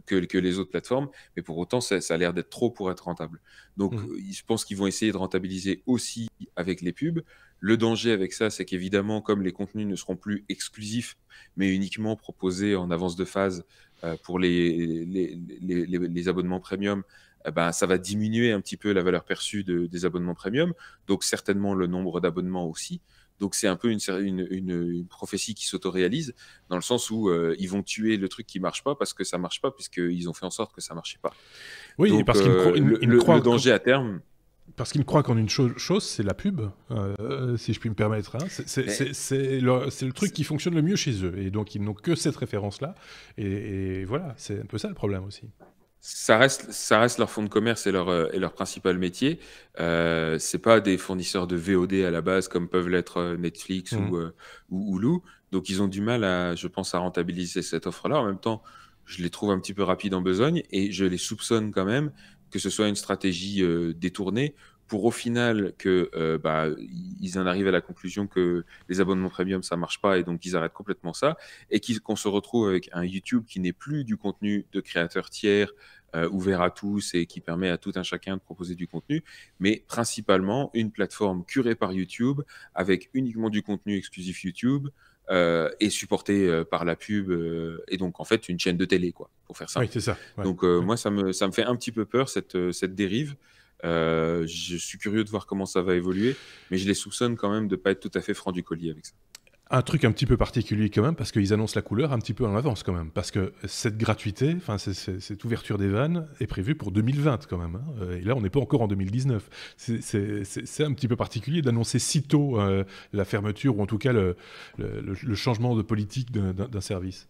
que les autres plateformes, mais pour autant, ça a l'air d'être trop pour être rentable. Donc, je pense qu'ils vont essayer de rentabiliser aussi avec les pubs. Le danger avec ça, c'est qu'évidemment, comme les contenus ne seront plus exclusifs, mais uniquement proposés en avance de phase pour les abonnements premium, ben, ça va diminuer un petit peu la valeur perçue des abonnements premium, donc certainement le nombre d'abonnements aussi. Donc c'est un peu une prophétie qui s'autoréalise, dans le sens où ils vont tuer le truc qui marche pas parce que ça marche pas, puisqu'ils ont fait en sorte que ça marchait pas. Oui, donc parce le danger à terme... Parce qu'ils croient qu'en une chose, c'est la pub, si je puis me permettre. Hein. C'est le truc qui fonctionne le mieux chez eux. Et donc, ils n'ont que cette référence-là. Et voilà, c'est un peu ça le problème aussi. Ça reste leur fonds de commerce et leur principal métier. C'est pas des fournisseurs de VOD à la base, comme peuvent l'être Netflix ou Hulu. Donc, ils ont du mal, je pense, à rentabiliser cette offre-là. En même temps, je les trouve un petit peu rapides en besogne, et je les soupçonne quand même que ce soit une stratégie détournée, pour au final ils en arrivent à la conclusion que les abonnements premium, ça marche pas, et donc ils arrêtent complètement ça, et qu'on se retrouve avec un YouTube qui n'est plus du contenu de créateurs tiers ouvert à tous et qui permet à tout un chacun de proposer du contenu, mais principalement une plateforme curée par YouTube avec uniquement du contenu exclusif YouTube, et supporté par la pub, et donc en fait une chaîne de télé, quoi, pour faire simple. Oui, c'est ça. Ouais. Donc moi, ça me fait un petit peu peur, cette dérive. Je suis curieux de voir comment ça va évoluer, mais je les soupçonne quand même de ne pas être tout à fait franc du collier avec ça. Un truc un petit peu particulier quand même, parce qu'ils annoncent la couleur un petit peu en avance quand même, parce que cette gratuité, enfin cette ouverture des vannes est prévue pour 2020 quand même, hein. Et là on n'est pas encore en 2019. C'est un petit peu particulier d'annoncer si tôt la fermeture, ou en tout cas le changement de politique d'un service.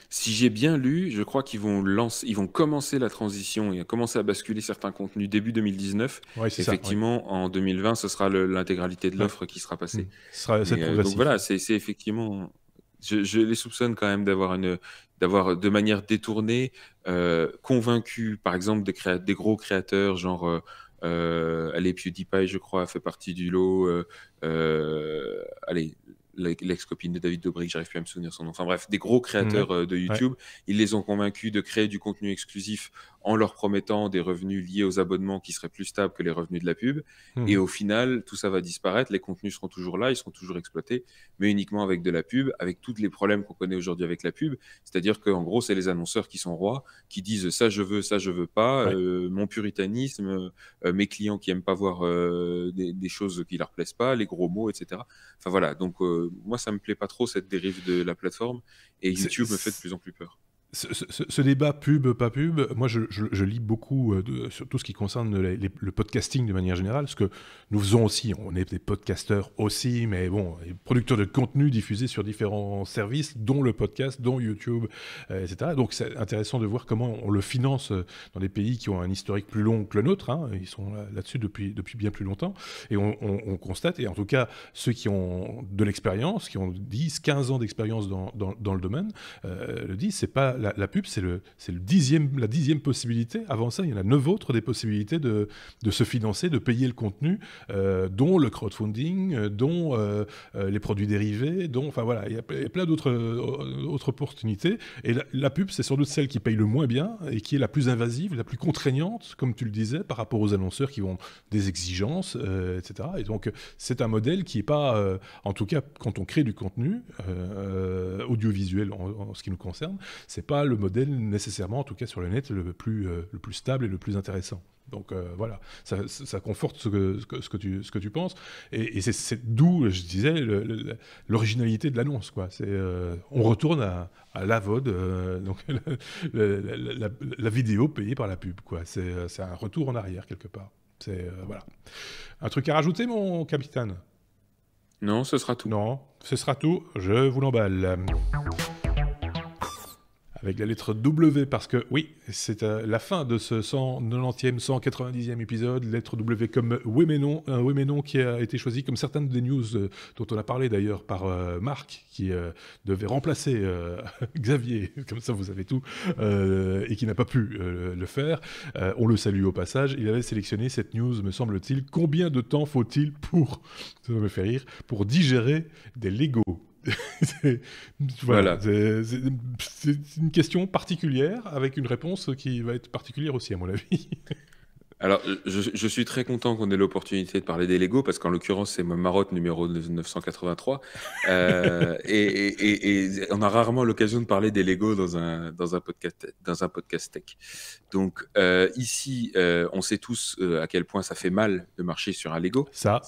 Si j'ai bien lu, je crois qu'ils vont commencer la transition et commencer à basculer certains contenus début 2019. Ouais, c'est ça, Effectivement, en 2020, ce sera l'intégralité de l'offre qui sera passée. C'est progressif. Donc voilà, c'est effectivement... Je les soupçonne quand même d'avoir de manière détournée convaincu, par exemple, des gros créateurs, genre allez, PewDiePie, je crois, fait partie du lot. Allez, l'ex-copine de David Dobrik, j'arrive plus à me souvenir son nom. Enfin bref, des gros créateurs de YouTube, ils les ont convaincus de créer du contenu exclusif en leur promettant des revenus liés aux abonnements qui seraient plus stables que les revenus de la pub. Et au final, tout ça va disparaître, les contenus seront toujours là, ils seront toujours exploités, mais uniquement avec de la pub, avec tous les problèmes qu'on connaît aujourd'hui avec la pub. C'est-à-dire qu'en gros, c'est les annonceurs qui sont rois, qui disent ça je veux pas, mon puritanisme, mes clients qui aiment pas voir des choses qui leur plaisent pas, les gros mots, etc. Enfin voilà, donc moi ça me plaît pas trop, cette dérive de la plateforme, et YouTube me fait de plus en plus peur. Ce débat pub, pas pub, moi je lis beaucoup sur tout ce qui concerne le podcasting de manière générale, ce que nous faisons aussi, on est des podcasteurs aussi, mais bon, producteurs de contenu diffusés sur différents services, dont le podcast, dont YouTube, etc. Donc c'est intéressant de voir comment on le finance dans des pays qui ont un historique plus long que le nôtre, hein. Ils sont là-dessus depuis bien plus longtemps, et on constate, et en tout cas ceux qui ont de l'expérience, qui ont 10, 15 ans d'expérience dans le domaine, le disent, c'est pas la pub, c'est la 10e possibilité. Avant ça, il y en a 9 autres des possibilités de se financer, de payer le contenu, dont le crowdfunding, dont les produits dérivés, enfin voilà, il y a plein d'autres opportunités. Et la pub, c'est sans doute celle qui paye le moins bien et qui est la plus invasive, la plus contraignante, comme tu le disais, par rapport aux annonceurs qui ont des exigences, etc. Et donc, c'est un modèle qui n'est pas, en tout cas, quand on crée du contenu audiovisuel en ce qui nous concerne, c'est pas le modèle nécessairement, en tout cas sur le net, le plus stable et le plus intéressant. Donc voilà, ça conforte ce que tu penses, et c'est d'où, je disais, l'originalité de l'annonce, quoi. On retourne à la VOD, donc la vidéo payée par la pub, quoi. C'est un retour en arrière quelque part. Voilà. Un truc à rajouter, mon capitaine? Non, ce sera tout. Non, ce sera tout. Je vous l'emballe. Avec la lettre W, parce que oui, c'est la fin de ce 190e, 190e épisode, lettre W comme oui mais non qui a été choisi comme certaines des news dont on a parlé d'ailleurs par Marc, qui devait remplacer Xavier, comme ça vous savez tout, et qui n'a pas pu le faire. On le salue au passage. Il avait sélectionné cette news, me semble-t-il. Combien de temps faut-il ça me fait rire, pour digérer des Lego? Voilà. C'est une question particulière avec une réponse qui va être particulière aussi, à mon avis. Alors, je suis très content qu'on ait l'opportunité de parler des Lego, parce qu'en l'occurrence, c'est ma marotte numéro 983. Et on a rarement l'occasion de parler des Lego dans un podcast tech. Donc, ici, on sait tous à quel point ça fait mal de marcher sur un Lego. Ça,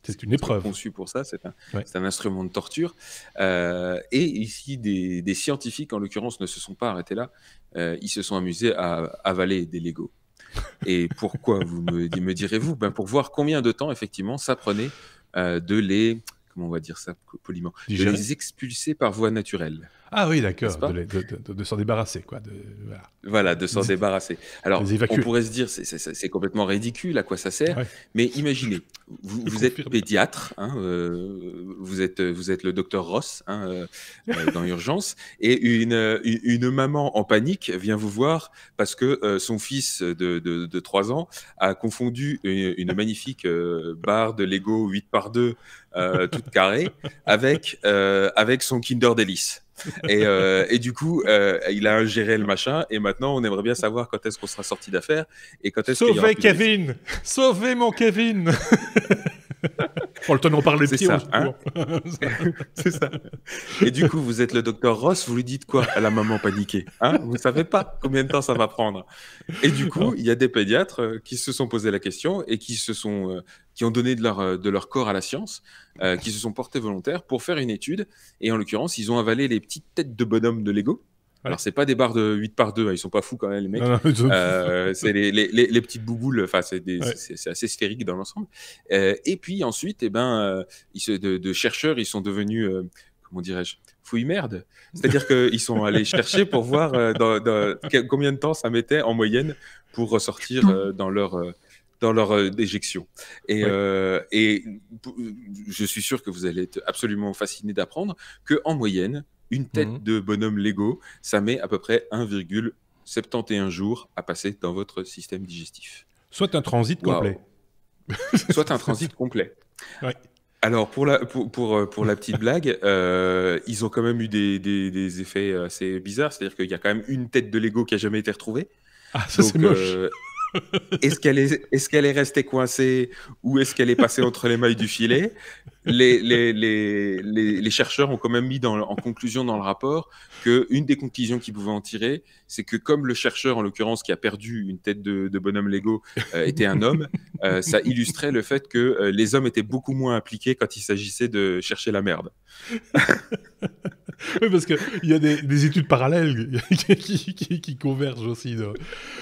c'est une épreuve. C'est conçu pour ça, c'est un instrument de torture. Et ici, des scientifiques, en l'occurrence, ne se sont pas arrêtés là. Ils se sont amusés à avaler des Lego. Et pourquoi, vous me direz-vous? Pour voir combien de temps, effectivement, ça prenait de les... Comment on va dire ça poliment? De les expulser par voie naturelle. Ah oui, d'accord, de s'en débarrasser, quoi. Voilà, de s'en débarrasser. Alors, on pourrait se dire, c'est complètement ridicule, à quoi ça sert, mais imaginez, vous êtes pédiatre, hein, vous êtes le docteur Ross dans Urgence, et une maman en panique vient vous voir parce que son fils de 3 ans a confondu une magnifique barre de Lego 8x2 toute carrée avec son Kinder Delice. Et du coup, il a ingéré le machin, et maintenant on aimerait bien savoir quand est-ce qu'on sera sorti d'affaires et quand est-ce qu'il y aura plus Kevin, sauvez mon Kevin. On le tenant par les pieds. C'est ça. Et du coup, vous êtes le docteur Ross, vous lui dites quoi à la maman paniquée, vous savez pas combien de temps ça va prendre. Et du coup, il y a des pédiatres qui se sont posé la question et qui ont donné de leur corps à la science, qui se sont portés volontaires pour faire une étude. Et en l'occurrence, ils ont avalé les petites têtes de bonhommes de Lego. Alors, c'est pas des barres de 8x2, ils sont pas fous quand même, les mecs. C'est les petites bouboules, enfin, c'est assez sphérique dans l'ensemble. Et puis ensuite, de chercheurs, ils sont devenus, comment dirais-je, fouilles merde. C'est-à-dire qu'ils sont allés chercher pour voir combien de temps ça mettait en moyenne pour ressortir dans leur déjection. Et je suis sûr que vous allez être absolument fasciné d'apprendre qu'en moyenne, une tête de bonhomme Lego, ça met à peu près 1,71 jours à passer dans votre système digestif. Soit un transit complet. Soit un transit complet. Ouais. Alors, pour la petite blague, ils ont quand même eu des effets assez bizarres. C'est-à-dire qu'il y a quand même une tête de Lego qui n'a jamais été retrouvée. Ah, ça, c'est moche. Est-ce qu'elle est restée coincée ou est-ce qu'elle est passée entre les mailles du filet? Les chercheurs ont quand même mis en conclusion dans le rapport qu'une des conclusions qu'ils pouvaient en tirer, c'est que comme le chercheur, en l'occurrence, qui a perdu une tête de bonhomme Lego, était un homme, ça illustrait le fait que les hommes étaient beaucoup moins impliqués quand il s'agissait de chercher la merde. Oui, parce qu'il y a des études parallèles qui convergent aussi.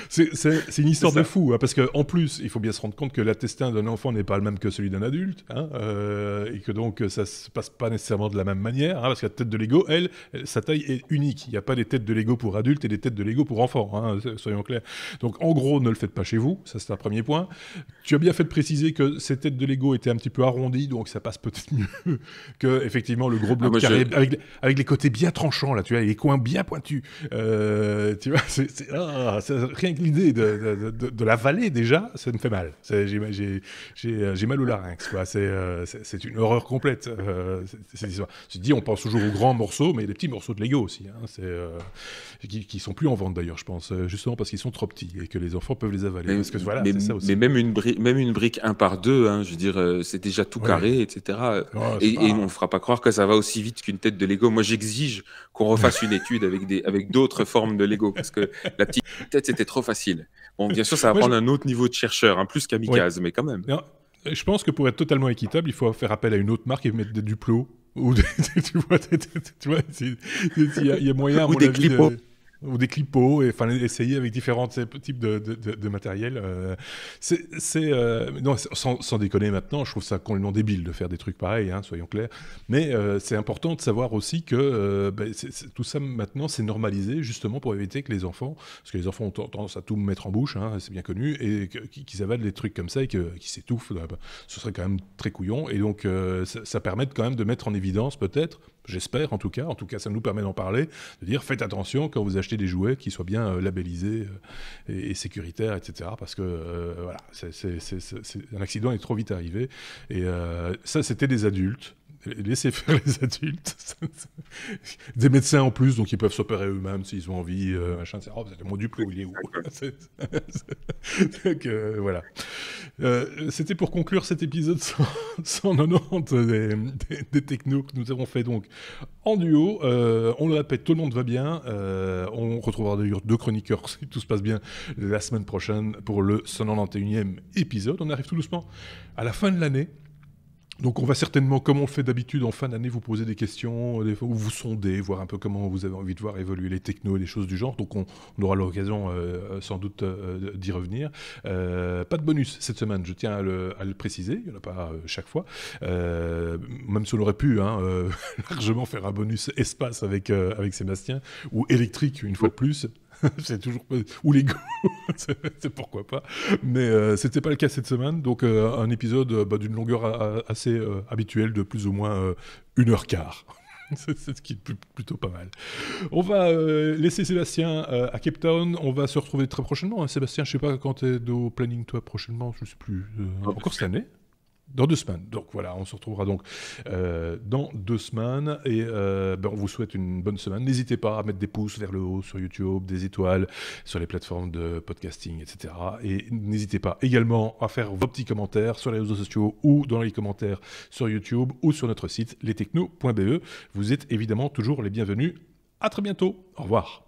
C'est une histoire de fou, parce qu'en plus, il faut bien se rendre compte que l'intestin d'un enfant n'est pas le même que celui d'un adulte, et que donc ça ne se passe pas nécessairement de la même manière, parce que la tête de Lego, sa taille est unique. Il n'y a pas des têtes de Lego pour adultes et des têtes de Lego pour enfants, soyons clairs. Donc en gros, ne le faites pas chez vous, ça c'est un premier point. Tu as bien fait de préciser que ces têtes de Lego étaient un petit peu arrondies, donc ça passe peut-être mieux que effectivement le gros bloc carré avec les côtés côté bien tranchant, là, tu vois, les coins bien pointus. Tu vois, rien que l'idée de la vallée, déjà, ça me fait mal. J'ai mal au larynx, quoi. C'est une horreur complète, cette histoire. Je dis, on pense toujours aux grands morceaux, mais il y a des petits morceaux de Lego aussi, hein, qui sont plus en vente d'ailleurs, je pense, justement parce qu'ils sont trop petits et que les enfants peuvent les avaler. Parce que voilà, c'est ça aussi. Mais même une brique 1 par 2, hein, je veux dire, c'est déjà tout carré, etc. Et on ne fera pas croire que ça va aussi vite qu'une tête de Lego. Moi, j'exige qu'on refasse une étude avec d'autres formes de Lego, parce que la petite tête, c'était trop facile. Bon, bien sûr, ça va prendre un autre niveau de chercheur, hein, plus kamikaze, mais quand même. Non, je pense que pour être totalement équitable, il faut faire appel à une autre marque et mettre du Duplo. Ou tu vois, il y a moyen, à mon avis, clipos. Ou des clipos, et enfin essayer avec différents types de matériel. Non, sans déconner maintenant, je trouve ça complètement débile de faire des trucs pareils, hein, soyons clairs. Mais c'est important de savoir aussi que tout ça maintenant c'est normalisé justement pour éviter que les enfants, parce que les enfants ont tendance à tout mettre en bouche, hein, c'est bien connu, et qu'ils avalent des trucs comme ça et qu'ils s'étouffent, ce serait quand même très couillon. Et donc ça permet quand même de mettre en évidence peut-être. J'espère en tout cas ça nous permet d'en parler, de dire faites attention quand vous achetez des jouets qui soient bien labellisés et sécuritaires, etc. Parce que voilà, un accident est trop vite arrivé. Et ça, c'était des adultes. Laissez faire les adultes. Des médecins en plus, donc ils peuvent s'opérer eux-mêmes s'ils ont envie. Machin, c'est mon Duplo, il est où? Donc, voilà. C'était pour conclure cet épisode 190 des technos que nous avons fait donc en duo. On le répète, tout le monde va bien. On retrouvera d'ailleurs 2 chroniqueurs si tout se passe bien la semaine prochaine pour le 191e épisode. On arrive tout doucement à la fin de l'année. Donc on va certainement, comme on le fait d'habitude en fin d'année, vous poser des questions, ou vous sonder, voir un peu comment vous avez envie de voir évoluer les technos et les choses du genre. Donc on aura l'occasion sans doute d'y revenir. Pas de bonus cette semaine, je tiens à le préciser, il n'y en a pas chaque fois. Même si on aurait pu largement faire un bonus espace avec Sébastien, ou électrique une fois de plus. C'est toujours ou Lego, c'est pourquoi pas, mais c'était pas le cas cette semaine, donc un épisode d'une longueur assez habituelle de plus ou moins 1h15. C'est ce qui est plutôt pas mal. On va laisser Sébastien à Cape Town. On va se retrouver très prochainement, hein. Sébastien, je sais pas quand t'es au planning toi prochainement, je sais plus, encore cette année. Dans 2 semaines. Donc voilà, on se retrouvera donc dans 2 semaines et on vous souhaite une bonne semaine. N'hésitez pas à mettre des pouces vers le haut sur YouTube, des étoiles sur les plateformes de podcasting, etc. Et n'hésitez pas également à faire vos petits commentaires sur les réseaux sociaux ou dans les commentaires sur YouTube ou sur notre site lestechno.be. Vous êtes évidemment toujours les bienvenus. À très bientôt. Au revoir.